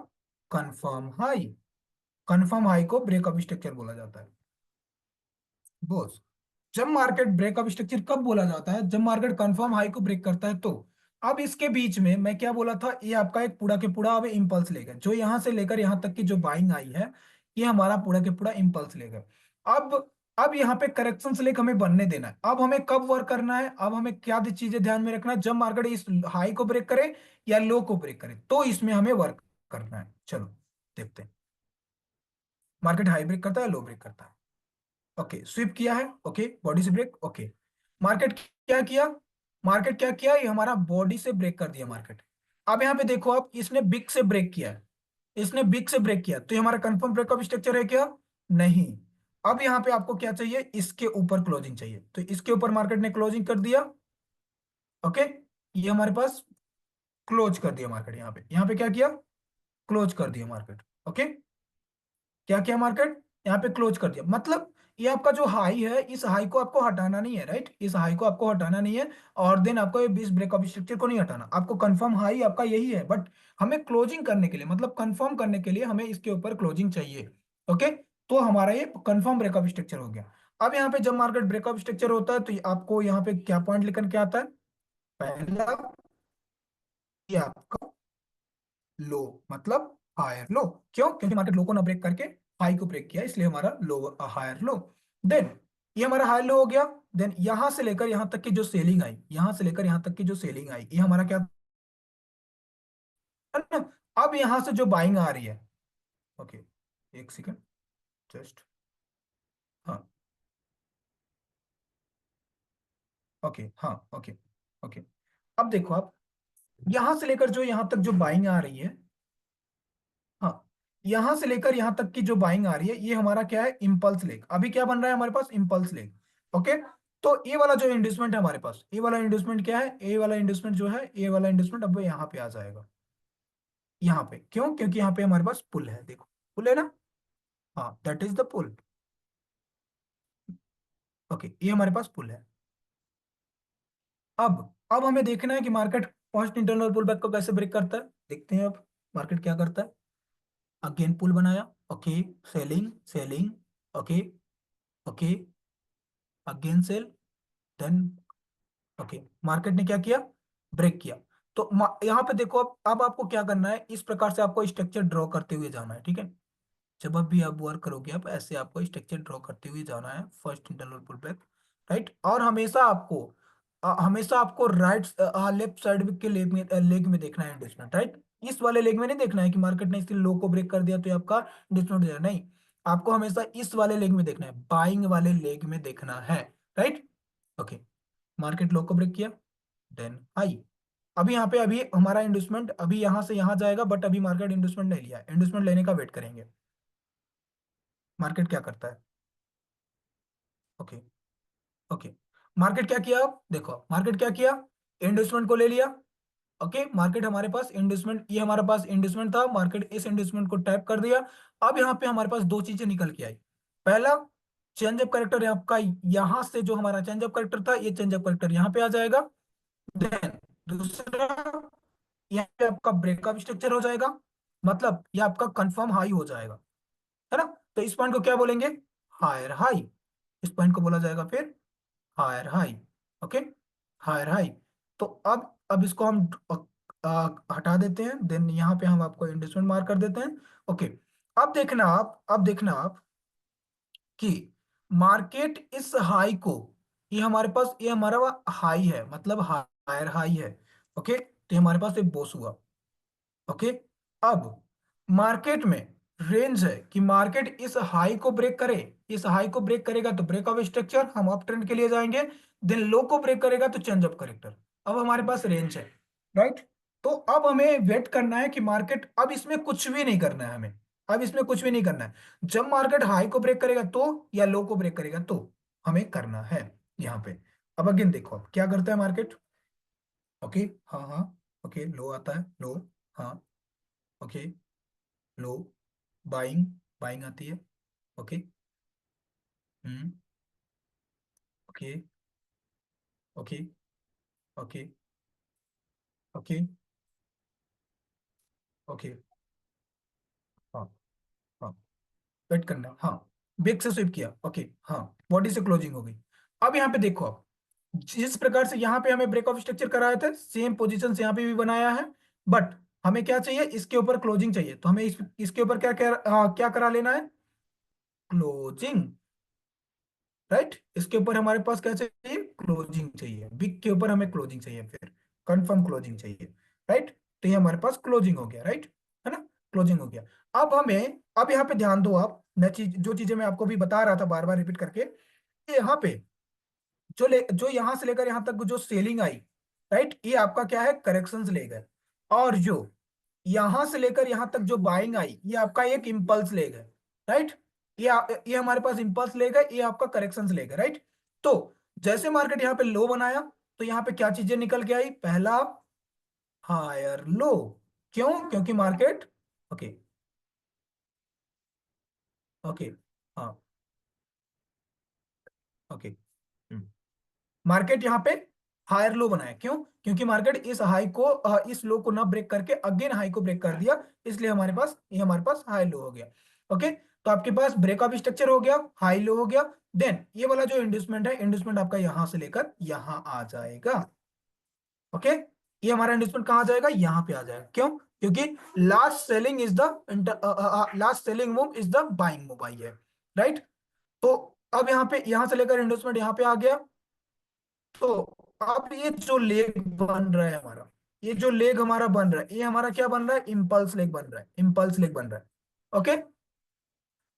कंफर्म हाई, कंफर्म हाई को ब्रेकअप स्ट्रक्चर बोला जाता है। बोस, जब मार्केट ब्रेकअप स्ट्रक्चर कब बोला जाता है, जब मार्केट कंफर्म हाई को ब्रेक करता है तो। अब इसके बीच में मैं क्या बोला था, ये आपका एक पूरा के पूरा अब इंपल्स लेगा, जो यहां से लेकर यहां तक की जो बाइंग आई है, ये हमारा पूरा के पूरा इंपल्स लेगा। अब यहाँ पे करेक्शन से लेकर हमें बनने देना है। अब हमें कब वर्क करना है, अब हमें क्या चीजें ध्यान में रखना है, जब मार्केट इस हाई को ब्रेक करे या लो को ब्रेक करे तो इसमें हमें वर्क करना है। चलो देखते हैं, मार्केट हाई ब्रेक करता है, लो ब्रेक करता है। ओके, स्विप किया है, ओके, बॉडी से ब्रेक। ओके, मार्केट क्या किया, मार्केट क्या किया, ये हमारा बॉडी से ब्रेक कर दिया मार्केट। अब यहाँ पे देखो आप, इसने बिग से ब्रेक किया है, इसने बिग से ब्रेक किया, तो ये हमारा कंफर्म ब्रेकअप स्ट्रक्चर है क्या, नहीं। अब यहाँ पे आपको क्या चाहिए, इसके ऊपर क्लोजिंग चाहिए, तो इसके ऊपर मार्केट ने क्लोजिंग कर दिया। ओके, ये हमारे पास क्लोज कर दिया मार्केट, यहाँ पे क्या किया, क्लोज कर दिया मार्केट। ओके, क्या किया मार्केट, यहाँ पे क्लोज कर दिया, मतलब ये आपका जो हाई है, इस हाई को आपको हटाना नहीं है, राइट, इस हाई को आपको हटाना नहीं है। और देन आपको ये 20 ब्रेकअप स्ट्रक्चर को नहीं हटाना, आपको कंफर्म हाई आपका यही है, बट हमें क्लोजिंग करने के लिए, मतलब कंफर्म करने के लिए हमें इसके ऊपर क्लोजिंग चाहिए। ओके, तो हमारा ये कंफर्म ब्रेकअप स्ट्रक्चर हो गया। अब यहाँ पे जब मार्केट ब्रेकअप स्ट्रक्चर होता है तो आपको यहाँ पे क्या पॉइंट लिखन के आता है, पहला, ये आपका लो, मतलब हायर लो। क्यों, क्योंकि मार्केट लो को ना ब्रेक करके हाई को ब्रेक किया, इसलिए हमारा लो, हायर लो। देन ये हमारा हाई लो हो गया। देन यहां से लेकर यहां तक की जो सेलिंग आई, यहां से लेकर यहां तक की जो सेलिंग आई, ये हमारा क्या है ना। अब यहां से जो बाइंग आ रही है, ओके, एक सेकेंड, जस्ट, हाँ, ओके, हाँ, ओके, ओके। अब देखो आप, यहां से लेकर जो यहां तक जो बाइंग आ रही है, हाँ, यहां से लेकर यहां तक की जो बाइंग आ रही है, ये हमारा क्या है, इम्पल्स लेग। अभी क्या बन रहा है हमारे पास, इम्पल्स लेग। ओके, तो ये वाला जो इंड्यूसमेंट है हमारे पास, ये वाला इंड्यूसमेंट क्या है, ये वाला इंड्यूसमेंट जो है, ये वाला इंड्यूसमेंट अब यहाँ पे आ जाएगा, यहाँ पे। क्यों, क्योंकि यहाँ पे हमारे पास पुल है, देखो, पुल है ना, हाँ, that is the pull. Okay, ये हमारे पास पुल है। अब हमें देखना है कि market first internal pull back को कैसे ब्रेक करता है, देखते हैं अब मार्केट क्या करता है। अगेन पुल बनाया, okay, selling, selling, okay, okay, again sell, then, okay, market ने क्या किया, ब्रेक किया। तो यहाँ पे देखो, अब आपको क्या करना है, इस प्रकार से आपको स्ट्रक्चर ड्रॉ करते हुए जाना है, ठीक है। जब अब भी आप वर्क करोगे, आप ऐसे आपको स्ट्रक्चर ड्रॉ करते हुए जाना है, first internal pull back, right. और हमेशा आपको राइट, लेफ्ट साइड के लेग में देखना है इन्वेस्टमेंट, राइट। इस वाले लेग में नहीं देखना है कि मार्केट ने इसके लो को ब्रेक कर दिया तो ये आपका इन्वेस्टमेंट हो जाएगा, नहीं, आपको हमेशा इस वाले लेग में देखना है, बाइंग वाले लेग में देखना है, राइट। ओके, मार्केट लो को ब्रेक किया, देन हाई। अभी यहाँ पे, अभी हमारा इंडस्टमेंट अभी यहाँ से यहाँ जाएगा, बट अभी मार्केट इंडस्टमेंट नहीं लिया, इंडस्टमेंट लेने का वेट करेंगे। मार्केट क्या करता है, ओके, ओके, मार्केट क्या किया, अब देखो मार्केट क्या किया, इंडस्टमेंट को ले लिया। ओके, मार्केट हमारे पास इंडस्टमेंट, ये हमारे पास इंडस्टमेंट था, मार्केट इस इंडस्टमेंट को टैप कर दिया। अब यहाँ पे हमारे पास दो चीजें निकल के आई। पहला, चेंज ऑफ करेक्टर आपका, यहाँ से जो हमारा चेंज ऑफ करेक्टर था, ये चेंज ऑफ करेक्टर यहाँ पे आ जाएगा। देन दूसरा, यहाँ पे आपका ब्रेकअप स्ट्रक्चर हो जाएगा, मतलब ये आपका कंफर्म हाई हो जाएगा, है ना। तो इस पॉइंट को क्या बोलेंगे, हायर हाई। इस पॉइंट को बोला जाएगा फिर higher high. Okay, higher high. तो अब इसको हम हटा देते हैं, देन यहाँ पे हम आपको इंडेक्समेंट मार्क कर देते हैं। ओके, अब देखना आप कि मार्केट इस हाई को, ये हमारे पास, ये हमारा हाई है, मतलब हायर हाई है। ओके, तो ये हमारे पास एक बोस हुआ। ओके, अब मार्केट में रेंज है कि मार्केट इस हाई को ब्रेक करे, इस हाई को ब्रेक करेगा तो ब्रेक ऑफ स्ट्रक्चर, हम अप ट्रेंड के लिए जाएंगे। देन लो को ब्रेक करेगा तो चेंज ऑफ करेक्टर। अब हमारे पास रेंज है, राइट। तो अब हमें वेट करना है कि मार्केट, अब इसमें कुछ भी नहीं करना है हमें, अब इसमें कुछ भी नहीं करना है। जब मार्केट हाई को ब्रेक करेगा तो, या लो को ब्रेक करेगा तो हमें करना है यहाँ पे। अब अगेन देखो अब क्या करता है मार्केट। ओके, हाँ, हाँ, ओके, लो आता है, लो, हाँ, ओके, लो, बाइंग, बाइंग आती है, okay, hmm, okay, okay, okay, okay, okay, हाँ, हाँ, वेट करना, हाँ, बेग से स्विप किया, ओके, हाँ, बॉडी से क्लोजिंग हो गई। अब यहाँ पे देखो, आप जिस प्रकार से यहाँ पे हमें ब्रेक ऑफ स्ट्रक्चर कराया था, सेम पोजीशन से यहाँ पे भी बनाया है, बट हमें क्या चाहिए, इसके ऊपर क्लोजिंग चाहिए, तो हमें इसके ऊपर क्या क्या क्या करा लेना है, क्लोजिंग, राइट। इसके ऊपर हमारे पास क्या चाहिए, क्लोजिंग चाहिए, बिग के ऊपर हमें क्लोजिंग चाहिए, फिर कंफर्म क्लोजिंग चाहिए, राइट। तो ये हमारे पास क्लोजिंग हो गया, राइट, है ना, क्लोजिंग हो गया। अब यहाँ पे ध्यान दो आप, मैं जो चीजें मैं आपको भी बता रहा था बार बार रिपीट करके, ये यहाँ पे जो यहां से लेकर यहां तक जो सेलिंग आई, राइट, ये आपका क्या है, करेक्शंस ले गए। और जो यहां से लेकर यहां तक जो बाइंग आई, ये आपका एक इंपल्स ले गए, राइट। ये हमारे पास इंपल्स ले गए, ये आपका करेक्शंस ले गए, राइट। तो जैसे मार्केट यहाँ पे लो बनाया, तो यहाँ पे क्या चीजें निकल के आई? पहला, हायर लो। क्यों? क्योंकि मार्केट, ओके, ओके, हाँ, ओके, मार्केट यहाँ पे हायर लो बनाया। क्यों? क्योंकि मार्केट इस हाई को इस लो को ना ब्रेक करके अगेन हाई को ब्रेक कर दिया, इसलिए हमारे पास हाई लो हो गया। ओके, तो आपके पास ब्रेकअप स्ट्रक्चर हो गया, हाई लो हो गया। देन ये वाला जो इंड्यूसमेंट है, इंड्यूसमेंट आपका यहां से लेकर यहां आ जाएगा। ओके, ये हमारा इंड्यूसमेंट कहाँ आ जाएगा? यहाँ पे आ जाएगा। क्यों? क्योंकि last selling move is the buying move I है, राइट? तो अब यहाँ पे, यहां से लेकर इंड्यूसमेंट यहाँ पे आ गया। तो अब ये जो लेग बन रहा है हमारा, ये जो लेग हमारा बन रहा है, ये हमारा क्या बन रहा है? इम्पल्स लेग बन रहा है, इम्पल्स लेग बन रहा है। ओके,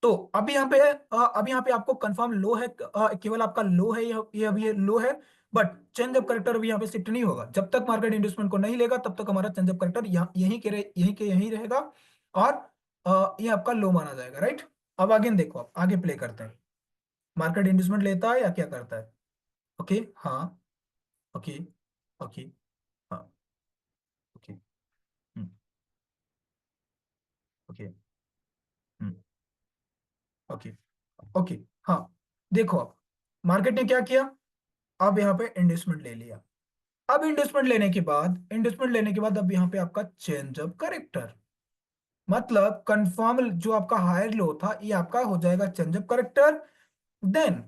तो अभी यहाँ पे है, अभी यहाँ पे आपको कंफर्म लो है, केवल आपका लो है, ये अभी ये लो है। बट चेंज ऑफ करेक्टर अभी यहाँ पे शिफ्ट नहीं होगा। जब तक मार्केट इंड्यूसमेंट को नहीं लेगा तब तक हमारा चेंज ऑफ करेक्टर यहीं रहेगा। और ये आपका लो माना जाएगा, राइट? अब आगे देखो, आप आगे प्ले करते हैं। मार्केट इंड्यूसमेंट लेता है या क्या करता है? ओके, हाँ, ओके, ओके, हाँ, ओके, ओके, ओके, ओके, हाँ, देखो अब मार्केट ने क्या किया? अब यहाँ पे इंडस्टमेंट ले लिया। अब इंडस्टमेंट लेने के बाद अब यहाँ पे आपका चेंज ऑफ करेक्टर, मतलब कंफर्म जो आपका हायर लो था, ये आपका हो जाएगा चेंज ऑफ करेक्टर। देन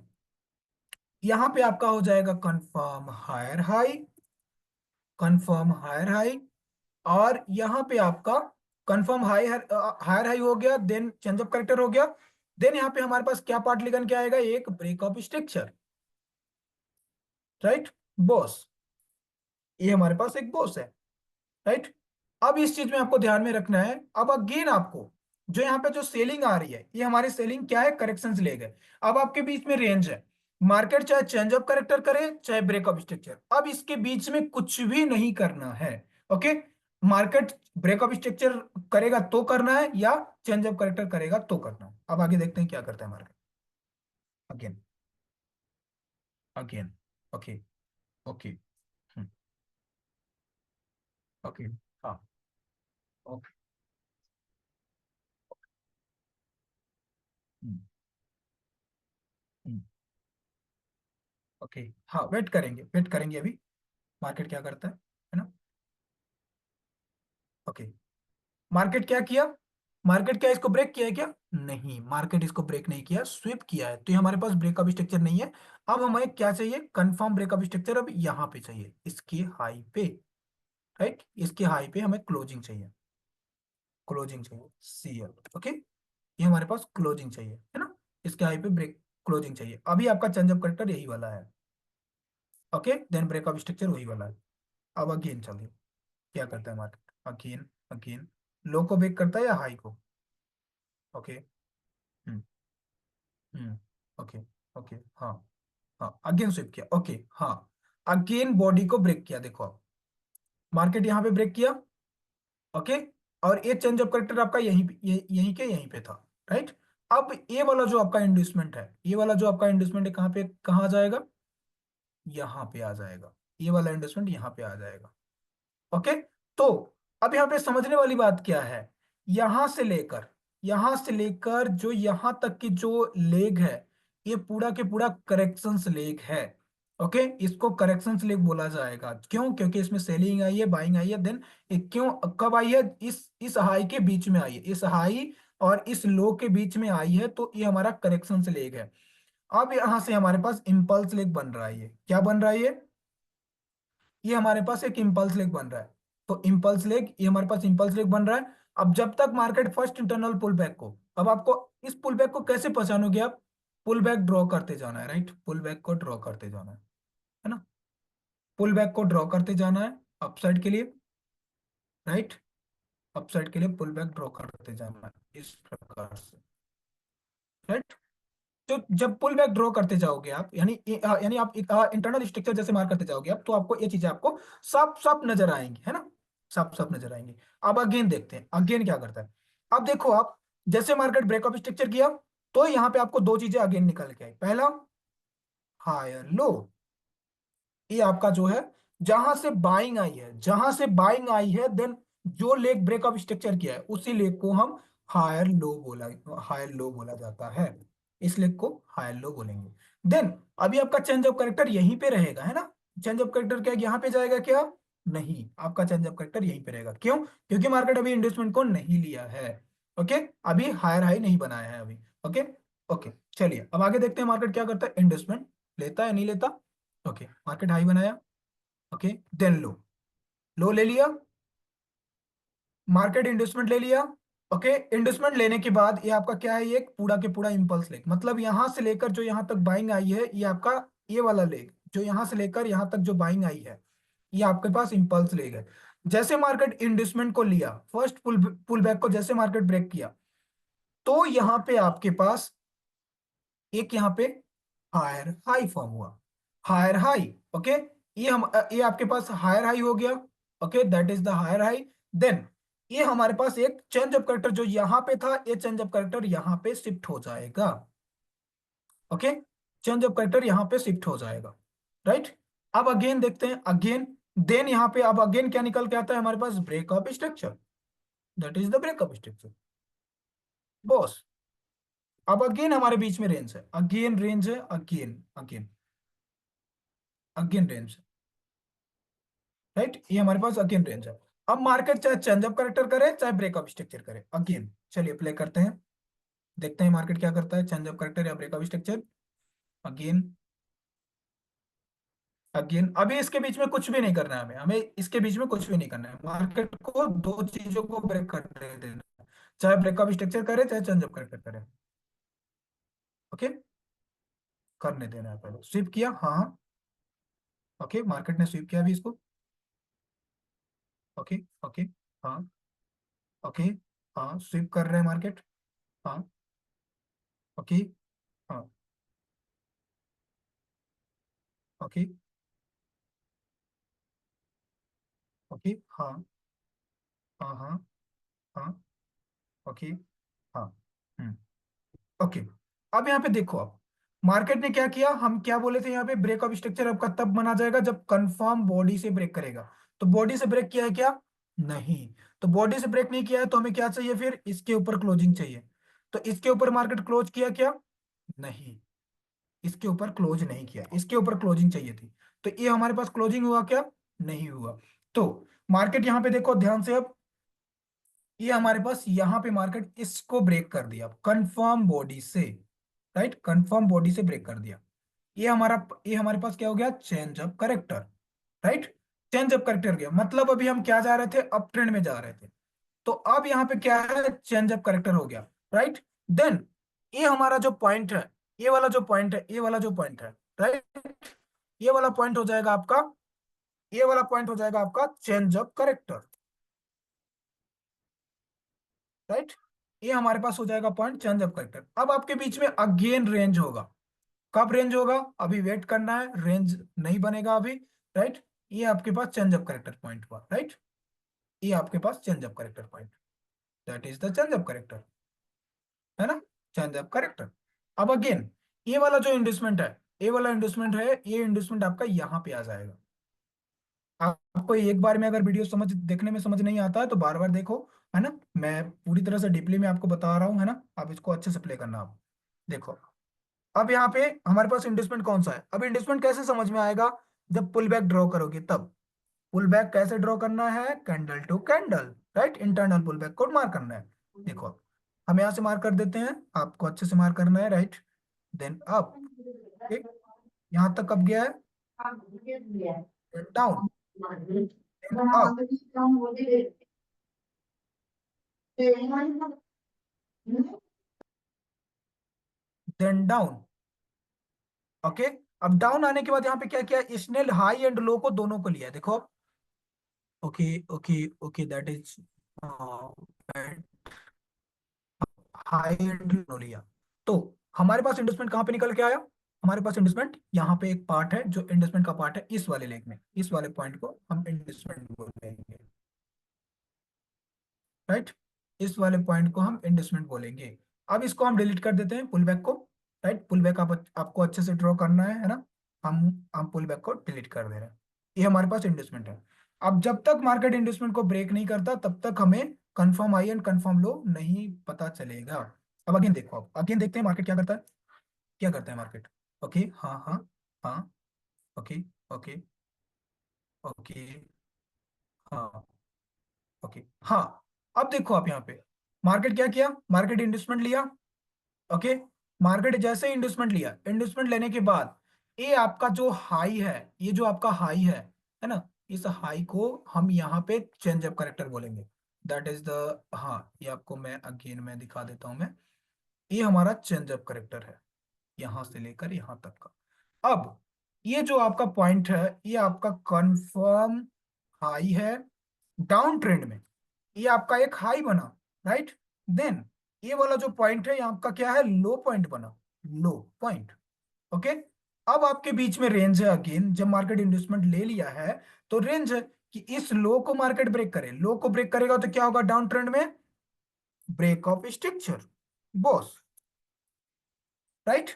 यहाँ पे आपका हो जाएगा confirm higher high, confirm higher high. और यहाँ पे आपका कंफर्म हायर हाई हो गया, देन चेंज ऑफ करेक्टर हो गया। देन यहाँ पे हमारे पास क्या पार्ट निकल के आएगा? एक ब्रेकअप स्ट्रक्चर, राइट? बॉस, ये हमारे पास एक बॉस है, राइट? अब इस चीज में आपको ध्यान में रखना है। अब अगेन आपको जो यहाँ पे जो सेलिंग आ रही है, ये हमारी सेलिंग क्या है? करेक्शंस ले गए। अब आपके बीच में रेंज है, मार्केट चाहे चेंज ऑफ करेक्टर करे चाहे ब्रेकअप स्ट्रक्चर, अब इसके बीच में कुछ भी नहीं करना है। ओके, मार्केट ब्रेकअप स्ट्रक्चर करेगा तो करना है, या चेंज ऑफ करेक्टर करेगा तो करना है। अब आगे देखते हैं क्या करता है market. Again, again, okay, okay, okay, हाँ, ओके, ओके, हाँ, वेट करेंगे अभी। मार्केट क्या करता है ना? ओके, मार्केट क्या किया? मार्केट क्या इसको ब्रेक किया है क्या? नहीं, मार्केट इसको ब्रेक नहीं किया, स्विप किया है। तो ये हमारे पास ब्रेकअप स्ट्रक्चर नहीं है। अब हमें क्या चाहिए? कंफर्म ब्रेकअप स्ट्रक्चर अब यहाँ पे चाहिए, इसके हाई पे, राइट? इसके हाई पे हमें क्लोजिंग चाहिए, क्लोजिंग चाहिए, सीएल। ओके, ये हमारे पास क्लोजिंग चाहिए, है ना? इसके हाई पे ब्रेक क्लोजिंग चाहिए। अभी आपका चेंज ऑफ करेक्टर यही वाला है। ओके, देन ब्रेकअप स्ट्रक्चर वही वाला है। अब अगेन चलिए, क्या करता है मार्केट? अगेन, अगेन लो को ब्रेक करता है या हाई को? ओके, हम्म, हम्म, ओके, ओके, हाँ, हाँ, अगेन स्विप किया। ओके, हाँ, अगेन बॉडी को ब्रेक किया। देखो अब मार्केट यहाँ पे ब्रेक किया। ओके, और ये चेंज ऑफ करेक्टर आपका यहीं के यहीं पे था, राइट? अब ये वाला जो आपका इंड्यूसमेंट है, ये वाला जो आपका इंड्यूसमेंट है, कहाँ पे, कहाँ आ जाएगा? यहाँ पे आ जाएगा। ये वाला इंड्यूसमेंट यहाँ पे आ जाएगा। ओके, तो अब यहाँ पे समझने वाली बात क्या है? यहां से लेकर यहां से लेकर जो यहां तक की जो लेग है, ये पूरा के पूरा करेक्शंस लेग है। ओके, इसको करेक्शंस लेग बोला जाएगा। क्यों? क्योंकि इसमें सेलिंग आई है, बाइंग आई है। देन क्यों, कब आई है? इस हाई के बीच में आई है, इस हाई और इस लो के बीच में आई है, तो ये हमारा करेक्शंस लेग है। अब यहां से हमारे पास इंपल्स लेग बन रहा है। ये क्या बन रहा है? ये हमारे पास एक इंपल्स लेग बन रहा है। तो इंपल्स लेग, ये हमारे पास इंपल्स लेग बन रहा है। अब जब तक market first internal pull back को, अब आपको इस पुल बैक को कैसे पहचानोगे आप? पुल बैक ड्रॉ करते जाना है, राइट? पुल बैक को ड्रॉ करते जाना है ना? पुल बैक को ड्रॉ करते जाना है अपसाइड के लिए, राइट? अपसाइड के लिए पुल बैक ड्रॉ करते जाना है इस प्रकार से, राइट? तो जब पुल बैक ड्रॉ करते जाओगे आप, यानी आप इंटरनल स्ट्रक्चर जैसे मार्क करते जाओगे आप, तो आपको ये चीजें आपको साफ साफ नजर आएंगी, है ना? साफ साफ नजर आएंगी। अब अगेन देखते हैं, अगेन क्या करता है। अब देखो आप, जैसे मार्केट ब्रेकअप स्ट्रक्चर किया, तो यहाँ पे आपको दो चीजें अगेन निकल के आई। पहला, हायर लो, ये आपका जो है, जहां से बाइंग आई है, जहां से बाइंग आई है, देन जो लेग ब्रेकअप स्ट्रक्चर किया है उसी लेग को हम हायर लो बोला, हायर लो बोला जाता है। इस लेग को हायर लो बोलेंगे। देन अभी आपका चेंज ऑफ करेक्टर यहीं पे रहेगा, है ना। चेंज ऑफ करेक्टर क्या यहाँ पे जाएगा क्या? नहीं, आपका चेंज ऑफ करेक्टर यहीं पे रहेगा। क्यों? क्योंकि मार्केट अभी इंडस्ट्रीमेंट को नहीं लिया है। ओके, अभी हायर हाई नहीं बनाया है अभी। ओके। ओके, चलिए अब आगे देखते हैं मार्केट क्या करता है। इंडस्ट्रीमेंट लेता है नहीं लेता? ओके, मार्केट हाई बनाया। ओके, देन लो, लो ले लिया, मार्केट इंडस्टमेंट ले लिया। ओके, इंडस्टमेंट लेने के बाद ये आपका क्या है, ये एक पूरा के पूरा इंपल्स लेग, मतलब यहां से लेकर जो यहां तक बाइंग आई है, ये आपका ये वाला लेग जो यहां से लेकर यहां तक जो बाइंग आई है, ये आपके पास इंपल्स लेग है। जैसे मार्केट इंडस्टमेंट को लिया, फर्स्ट पुल पुल बैक को जैसे मार्केट ब्रेक किया, तो यहां पे आपके पास एक यहाँ पे हायर हाई फॉर्म हुआ, हायर हाई। ओके, ये आपके पास हायर हाई हो गया। Okay, that is the higher high. Then ये हमारे पास एक चेंज ऑफ करेक्टर जो यहां पे था, ये चेंज ऑफ करेक्टर यहां पे शिफ्ट हो जाएगा। ओके, चेंज ऑफ करेक्टर यहां पे शिफ्ट हो जाएगा, राइट। अब अगेन देखते हैं, अगेन देन यहां पे अब अगेन क्या निकल के आता है हमारे पास, breakup structure. That is the breakup structure boss. अब अगेन हमारे बीच में रेंज है, अगेन रेंज है, again again again range, right. ये हमारे पास अगेन रेंज है। अब मार्केट चाहे चेंज ऑफ करेक्टर करे चाहे ब्रेकअप स्ट्रक्चर करे, अगेन चलिए प्ले करते हैं, देखते हैं मार्केट क्या करता है, चेंज ऑफ करेक्टर या ब्रेकअप स्ट्रक्चर। अगेन अगेन, अभी इसके बीच में कुछ भी नहीं करना है हमें, इसके बीच में कुछ भी नहीं करना है, मार्केट को दो चीजों को ब्रेक कर देना है, चाहे ब्रेकअप स्ट्रक्चर करे चाहे चेंज ऑफ करेक्टर करे। ओके, करने देना है, पहले स्विप किया, हाँ हाँ। ओके, मार्केट ने स्विप किया अभी इसको। ओके। ओके। हाँ। ओके। हाँ, स्विप कर रहे हैं मार्केट। हाँ। ओके। हाँ। ओके। ओके। हाँ। हाँ। हाँ। हाँ। ओके। हाँ। हम्म। ओके, अब यहाँ पे देखो, अब मार्केट ने क्या किया, हम क्या बोले थे यहाँ पे, ब्रेकअप स्ट्रक्चर आपका तब बना जाएगा जब कंफर्म बॉडी से ब्रेक करेगा। तो बॉडी से ब्रेक किया है क्या? नहीं। तो बॉडी से ब्रेक नहीं किया है तो हमें क्या चाहिए, फिर इसके ऊपर क्लोजिंग चाहिए। तो इसके ऊपर मार्केट क्लोज किया क्या? नहीं, इसके ऊपर क्लोज नहीं किया, इसके ऊपर क्लोजिंग चाहिए थी। तो ये हमारे पास क्लोजिंग हुआ क्या? नहीं हुआ। तो मार्केट यहाँ पे देखो ध्यान से, अब ये हमारे पास यहाँ पे मार्केट इसको ब्रेक कर दिया कंफर्म बॉडी से, राइट, कंफर्म बॉडी से ब्रेक कर दिया। ये हमारे पास क्या हो गया, change of character, right. Change of character गया, मतलब अभी हम क्या जा रहे थे, अप ट्रेंड में जा रहे थे। तो अब यहाँ पे क्या है, चेंज ऑफ करेक्टर हो गया, राइट। देन ये हमारा जो पॉइंट है, ये वाला जो पॉइंट है, ये वाला जो पॉइंट है, राइट, ये वाला पॉइंट हो जाएगा आपका, ये वाला पॉइंट हो जाएगा आपका चेंज ऑफ करेक्टर, राइट। ये हमारे पास हो जाएगा पॉइंट चेंज ऑफ करेक्टर। अब आपके बीच में अगेन रेंज होगा, कब रेंज होगा, अभी वेट करना है, रेंज नहीं बनेगा अभी, राइट। ये आपके पास चेंज ऑफ करेक्टर पॉइंट हुआ, राइट। ये आपके पास change of character point, that is the change of character, है ना, चेंज ऑफ करेक्टर। अब अगेन ये वाला जो इंडस्टमेंट है, ये वाला इंडस्टमेंट है, ये इंडस्टमेंट आपका यहाँ पे आ जाएगा। आपको एक बार में अगर वीडियो समझ देखने में समझ नहीं आता है तो बार बार देखो, है ना। मैं पूरी तरह से डीपली में आपको बता रहा हूँ, है ना, आप इसको अच्छे से प्ले करना। आप देखो, अब यहाँ पे हमारे पास इंडस्टमेंट कौन सा है, अब इंडस्टमेंट कैसे समझ में आएगा, जब पुल बैक ड्रॉ करोगे तब। पुल बैक कैसे ड्रॉ करना है, candle to candle, right, internal pull back को मार्क करना है। देखो, हम यहाँ से मार्क कर देते हैं, आपको अच्छे से मार्क करना है, राइट। देन अप, ठीक, यहाँ तक कब गया है, down, then up, then down. Okay, अब डाउन आने के बाद यहाँ पे क्या किया, इसने हाई एंड लो को दोनों को लिया, देखो। Okay. Okay. Okay, that is high and low लिया। तो हमारे पास इन्वेस्टमेंट कहाँ पे निकल के आया, हमारे पास इन्वेस्टमेंट यहाँ पे एक पार्ट है, जो इन्वेस्टमेंट का पार्ट है इस वाले लेग में, इस वाले पॉइंट को हम इन्वेस्टमेंट बोलेंगे, राइट। इस वाले पॉइंट को हम इन्वेस्टमेंट बोलेंगे। अब इसको हम डिलीट कर देते हैं पुल बैक को, राइट। पुल बैक आपको अच्छे से ड्रॉ करना है ना। हम हम पुल बैक को डिलीट कर दे रहे हैं। ये हमारे पास इंड्यूसमेंट है। अब जब तक मार्केट इंड्यूसमेंट को ब्रेक नहीं करता तब तक हमें कंफर्म हाई एंड कंफर्म लो नहीं पता चलेगा। अब अगेन देखो, अब अगेन देखते हैं मार्केट क्या करता है। क्या करता है मार्केट? ओके, हाँ हाँ हाँ, ओके ओके ओके, हाँ ओके हाँ। अब देखो आप यहाँ पे मार्केट क्या किया, मार्केट इंड्यूसमेंट लिया। ओके, मार्केट जैसे इंड्यूसमेंट लिया, इंड्यूसमेंट लेने के बाद ये आपका जो हाई है, ये जो आपका हाई है ना, इस हाई को हम यहाँ पे चेंज अप करेक्टर बोलेंगे। दैट इज द, हाँ ये आपको मैं अगेन मैं दिखा देता हूं मैं। ये हमारा चेंज अप करेक्टर है, यहां से लेकर यहां तक का। अब ये जो आपका पॉइंट है, ये आपका कंफर्म हाई है डाउन ट्रेंड में। ये आपका एक हाई बना, राइट। देन ये वाला जो पॉइंट है, ये आपका क्या है, लो पॉइंट बना, लो पॉइंट। ओके, अब आपके बीच में रेंज है। अगेन जब मार्केट इन्वेस्टमेंट ले लिया है तो रेंज है कि इस लो को मार्केट ब्रेक करे। लो को ब्रेक करेगा तो क्या होगा डाउन ट्रेंड में, break of structure, boss, right,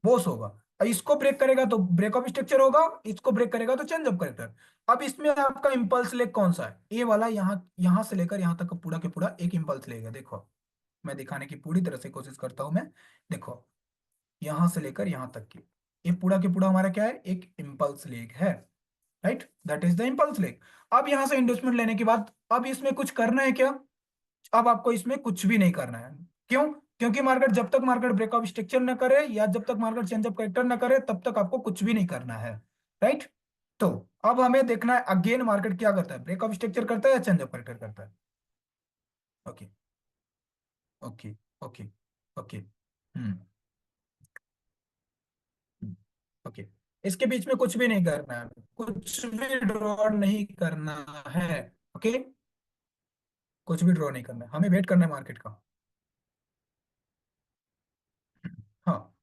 boss होगा। और इसको ब्रेक करेगा तो ब्रेक ऑफ स्ट्रक्चर होगा, इसको ब्रेक करेगा तो चेंज ऑफ करेक्टर। अब इसमें आपका इंपल्स लेग कौन सा है, ये वाला, यहाँ यहां से लेकर यहां तक का पूरा के पूरा एक इंपल्स लेगा। देखो मैं दिखाने की पूरी तरह से कोशिश करता हूं मैं। देखो यहां से लेकर यहां तक की, ये पूरा के पूरा हमारा क्या है, एक इंपल्स लेग है, right, that is the impulse leg. अब यहां से इंडस्टमेंट लेने के बाद अब इसमें कुछ करना है क्या? अब आपको इसमें कुछ भी नहीं करना है। क्यों? क्योंकि मार्केट जब तक मार्केट ब्रेकआउट स्ट्रक्चर न करे या जब तक मार्केट चेंज ऑफ कैरेक्टर न करे तब तक आपको कुछ भी नहीं करना है, राइट। तो अब हमें देखना है अगेन मार्केट क्या करता है, ब्रेकआउट स्ट्रक्चर करता है या चेंज ऑफ कैरेक्टर करता है। Okay okay okay okay, hmm okay, इसके बीच में कुछ भी नहीं करना है, कुछ भी ड्रॉ नहीं करना है। ओके, कुछ भी ड्रॉ नहीं करना है, हमें वेट करना है मार्केट का। हाँ,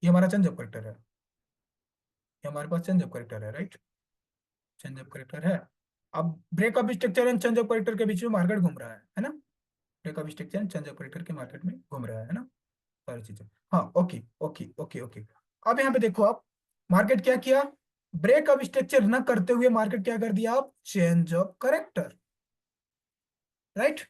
ये हमारा चेंज ऑफ कैरेक्टर है, ये हमारे पास चेंज ऑफ कैरेक्टर है, राइट, चेंज ऑफ कैरेक्टर है। अब breakup structure and change of character के बीच में मार्केट घूम रहा है ना। Breakup structure and change of character के मार्केट में घूम रहा है ना, सारी चीजें। हाँ ओके ओके ओके ओके। अब यहाँ पे देखो आप, मार्केट क्या किया, ब्रेकअप स्ट्रक्चर न करते हुए मार्केट क्या कर दिया, आप change of character, right.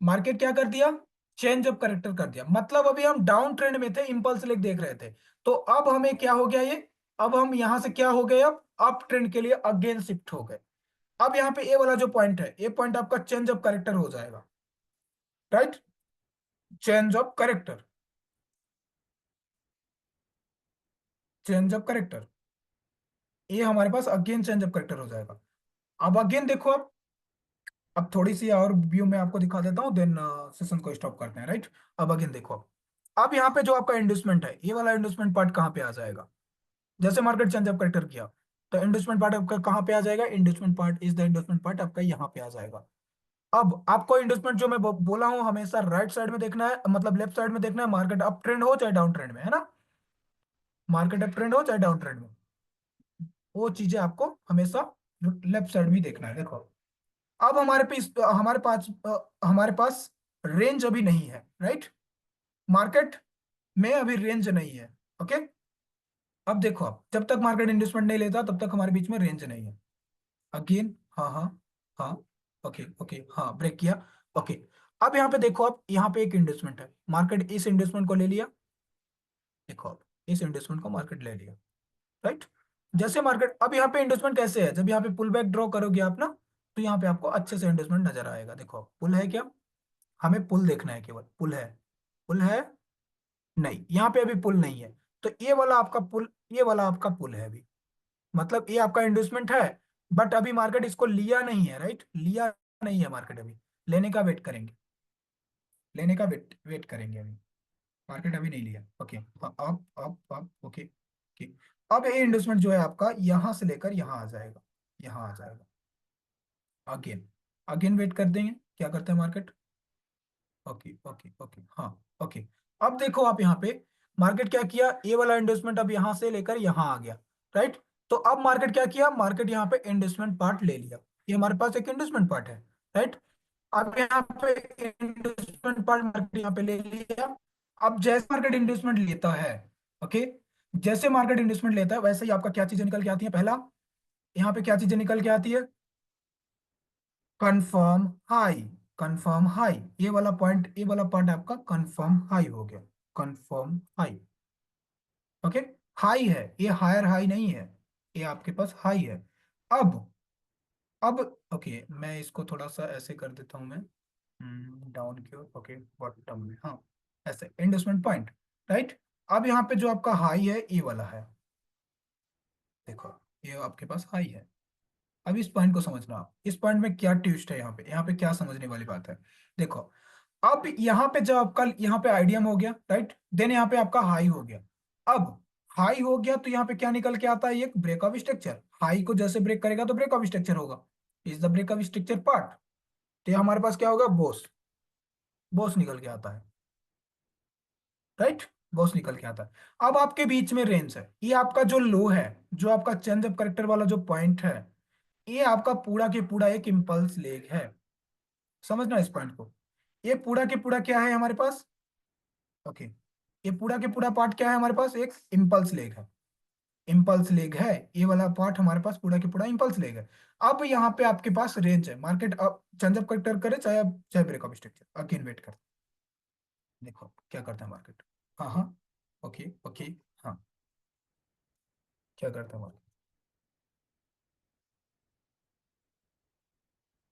Market क्या कर दिया, चेंज ऑफ कैरेक्टर कर दिया। मतलब अभी हम डाउन ट्रेंड में थे, इंपल्स लेग देख रहे थे, तो अब हमें क्या हो गया ये, अब हम यहां से क्या हो गए, अब अप ट्रेंड के लिए अगेन शिफ्ट हो गए। अब यहाँ पे ए वाला जो पॉइंट है, ये पॉइंट आपका चेंज ऑफ कैरेक्टर हो जाएगा, right, change of character, change of character, ये हमारे पास अगेन चेंज ऑफ कैरेक्टर हो जाएगा। अब अगेन देखो, अब थोड़ी सी और व्यू में आपको दिखा देता हूँ, देन सेशन को स्टॉप करते हैं, राइट। अब अगेन देखो, अब यहाँ पे जो आपका इंडस्टमेंट है, ये वाला इंडस्टमेंट पार्ट कहाँ पे आ जाएगा, जैसे मार्केट चेंज ऑफ कैरेक्टर किया तो इंडस्टमेंट पार्ट आपका कहाँ पे आ जाएगा, इंडस्टमेंट पार्ट इज द इंडस्टमेंट पार्ट आपका यहाँ पे आ जाएगा। अब आपको इन्वेस्टमेंट जो मैं बोला हूँ हमेशा राइट साइड में देखना है, मतलब लेफ्ट साइड में देखना है, मार्केट अप ट्रेंड हो चाहे डाउन ट्रेंड में, है ना, मार्केट अप ट्रेंड हो चाहे डाउन ट्रेंड में, वो चीजें आपको हमेशा लेफ्ट साइड में ही देखना है। देखो अब हमारे पास रेंज अभी नहीं है, राइट, मार्केट में अभी रेंज नहीं है। ओके, अब देखो, आप जब तक मार्केट इन्वेस्टमेंट नहीं लेता तब तक हमारे बीच में रेंज नहीं है। अगेन, हाँ हाँ हाँ, ओके ओके, हाँ ब्रेक किया। ओके, अब यहाँ पे देखो, आप यहाँ पे एक इन्वेस्टमेंट है, मार्केट इस इन्वेस्टमेंट को ले लिया। देखो आप इस इन्वेस्टमेंट को मार्केट ले लिया, राइट। जैसे मार्केट, अब यहाँ पे इन्वेस्टमेंट कैसे है, जब यहाँ पे पुल बैक ड्रॉ करोगे आप ना, तो यहाँ पे आपको अच्छे से इन्वेस्टमेंट नजर आएगा। देखो पुल है क्या, हमें पुल देखना है, केवल पुल है, पुल है, नहीं यहाँ पे अभी पुल नहीं है। तो ये वाला आपका पुल, ये वाला आपका पुल है अभी, मतलब ये आपका इन्वेस्टमेंट है, बट अभी मार्केट इसको लिया नहीं है, राइट, लिया नहीं है मार्केट अभी, लेने का वेट करेंगे, लेने का वेट वेट करेंगे अभी, मार्केट अभी नहीं लिया। ओके, अब ओके ओके। अब ये इन्वेस्टमेंट जो है आपका यहां से लेकर यहां आ जाएगा, यहां आ जाएगा। अगेन, अगेन वेट कर देंगे, क्या करते हैं मार्केट। ओके ओके ओके, हाँ ओके। अब देखो आप यहाँ पे मार्केट क्या किया, ये वाला इंडस्टमेंट अब यहाँ से लेकर यहाँ आ गया, राइट। तो अब मार्केट क्या किया, मार्केट यहाँ पे इंडस्टमेंट पार्ट ले लिया, ये हमारे पास एक इंडस्टमेंट पार्ट है, राइट। अब यहाँ पे इंडस्टमेंट पार्ट मार्केट यहाँ पे ले लिया। अब जैसे मार्केट इंडस्टमेंट लेता है, ओके, जैसे मार्केट इन्वेस्टमेंट लेता है वैसे ही आपका क्या चीजें निकल के आती है, पहला यहाँ पे क्या चीजें निकल के आती है, कंफर्म हाई। कंफर्म हाई, ये वाला पॉइंट, ये वाला पॉइंट आपका कंफर्म हाई हो गया, कंफर्म हाई। ओके, हाई है ये, हायर हाई नहीं है, ये आपके पास हाई है। अब अब ओके, मैं इसको थोड़ा सा ऐसे कर देता हूं मैं, डाउन की ओर, ओके बॉटम में, हाँ ऐसे एंडोसमेंट पॉइंट, राइट। अब यहाँ पे जो आपका हाई है ये वाला है, देखो ये आपके पास हाई है। अब इस पॉइंट को समझना आप, इस पॉइंट में क्या ट्विस्ट है, यहाँ पे क्या समझने वाली बात है, देखो। अब यहाँ पे जब आपका यहाँ पे आइडियम हो गया, राइट, देन यहाँ पे आपका हाई हो गया। अब हाई हो गया तो यहाँ पे क्या निकल के आता है, एक ब्रेक ऑफ स्ट्रक्चर। हाई को जैसे ब्रेक करेगा तो ब्रेक ऑफ स्ट्रक्चर होगा, is the break of structure part. तो ये हमारे पास क्या होगा, बोस, बोस निकल के आता है, राइट, बॉस निकल के आता है। अब आपके बीच में रेंज है, ये आपका जो लो है, जो आपका चेंज ऑफ करेक्टर वाला जो पॉइंट है, ये आपका पूरा के पूरा एक इम्पल्स लेग है। समझना इस पॉइंट को, ये पूरा के पूरा क्या है हमारे पास, ओके, ये पूरा के पूरा पार्ट क्या है हमारे पास, एक इम्पल्स लेग है। इम्पल्स लेग है, ये वाला पार्ट हमारे पास पूरा के पूरा इम्पल्स लेग है। अब यहाँ पे आपके पास रेंज है, मार्केट अब चेंज ऑफ करेक्टर करे चाहे चाहे break of structure, again wait कर, देखो क्या करता है मार्केट। हाँ हाँ, ओके ओके, हाँ क्या करता है मार्केट,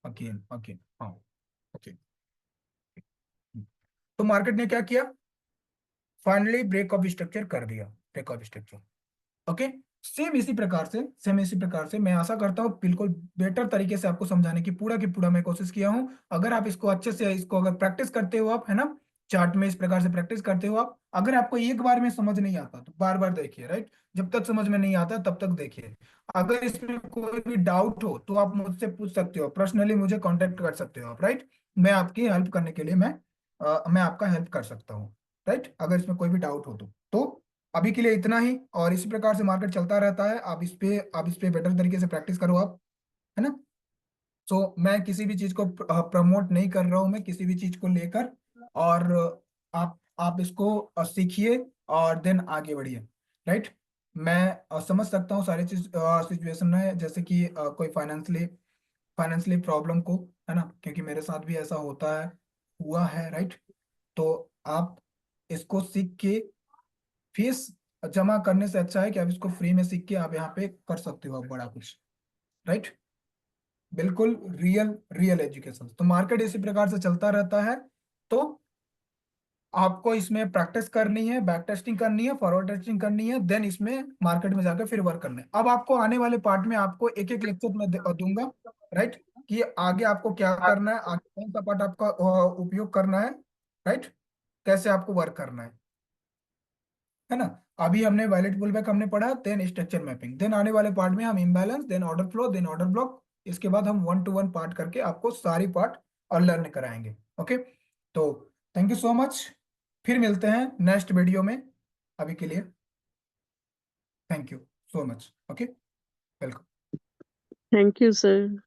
अगेन अगेन, हाँ ओके। तो मार्केट ने क्या किया, फाइनली ब्रेक ऑफ स्ट्रक्चर कर दिया, break of structure. Okay, same इसी प्रकार से मैं आशा करता हूँ बिल्कुल बेटर तरीके से आपको समझाने की पूरा मैं कोशिश किया हूँ। अगर आप इसको अच्छे से, इसको अगर प्रैक्टिस करते हो आप, है ना, चार्ट में इस प्रकार से प्रैक्टिस करते हो आप, अगर आपको एक बार में समझ नहीं आता तो बार बार देखिए, राइट, जब तक समझ में नहीं आता तब तक देखिए। अगर इसमें कोई भी डाउट हो तो आप मुझसे पूछ सकते हो, पर्सनली मुझे कांटेक्ट कर सकते हो आप, राइट। मैं आपकी हेल्प करने के लिए मैं आपका हेल्प कर सकता हूँ, राइट, अगर इसमें कोई भी डाउट हो तो अभी के लिए इतना ही, और इसी प्रकार से मार्केट चलता रहता है। आप इस पे बेटर तरीके से प्रैक्टिस करो आप, है ना। सो मैं किसी भी चीज को प्रमोट नहीं कर रहा हूं, मैं किसी भी चीज को लेकर, और आप इसको सीखिए और देन आगे बढ़िए, राइट। मैं समझ सकता हूँ सारी चीज सिचुएशन है, जैसे कि कोई फाइनेंशियली प्रॉब्लम को, है ना, क्योंकि मेरे साथ भी ऐसा होता है, हुआ है, राइट। तो आप इसको सीख के, फीस जमा करने से अच्छा है कि आप इसको फ्री में सीख के आप यहाँ पे कर सकते हो आप बड़ा कुछ, राइट। बिल्कुल रियल रियल एजुकेशन। तो मार्केट इसी प्रकार से चलता रहता है। तो आपको इसमें प्रैक्टिस करनी है, बैक टेस्टिंग करनी है, फॉरवर्ड टेस्टिंग करनी है, देन इसमें मार्केट में जाकर फिर वर्क करना है। अब आपको आने वाले पार्ट में आपको एक एक लेक्चर में दूंगा, राइट, कि आगे आपको क्या करना है, आगे कौन सा पार्ट आपका उपयोग करना है, राइट, कैसे आपको वर्क करना है ना। अभी हमने वायलेट पुलबैक हमने पढ़ा, देन स्ट्रक्चर मैपिंग, देन आने वाले पार्ट में हम imbalance, then order flow, then order block, इसके बाद हम वन टू वन पार्ट करके आपको सारी पार्ट और लर्न कराएंगे। ओके, तो थैंक यू सो मच, फिर मिलते हैं नेक्स्ट वीडियो में। अभी के लिए thank you so much, okay, welcome. Thank you sir.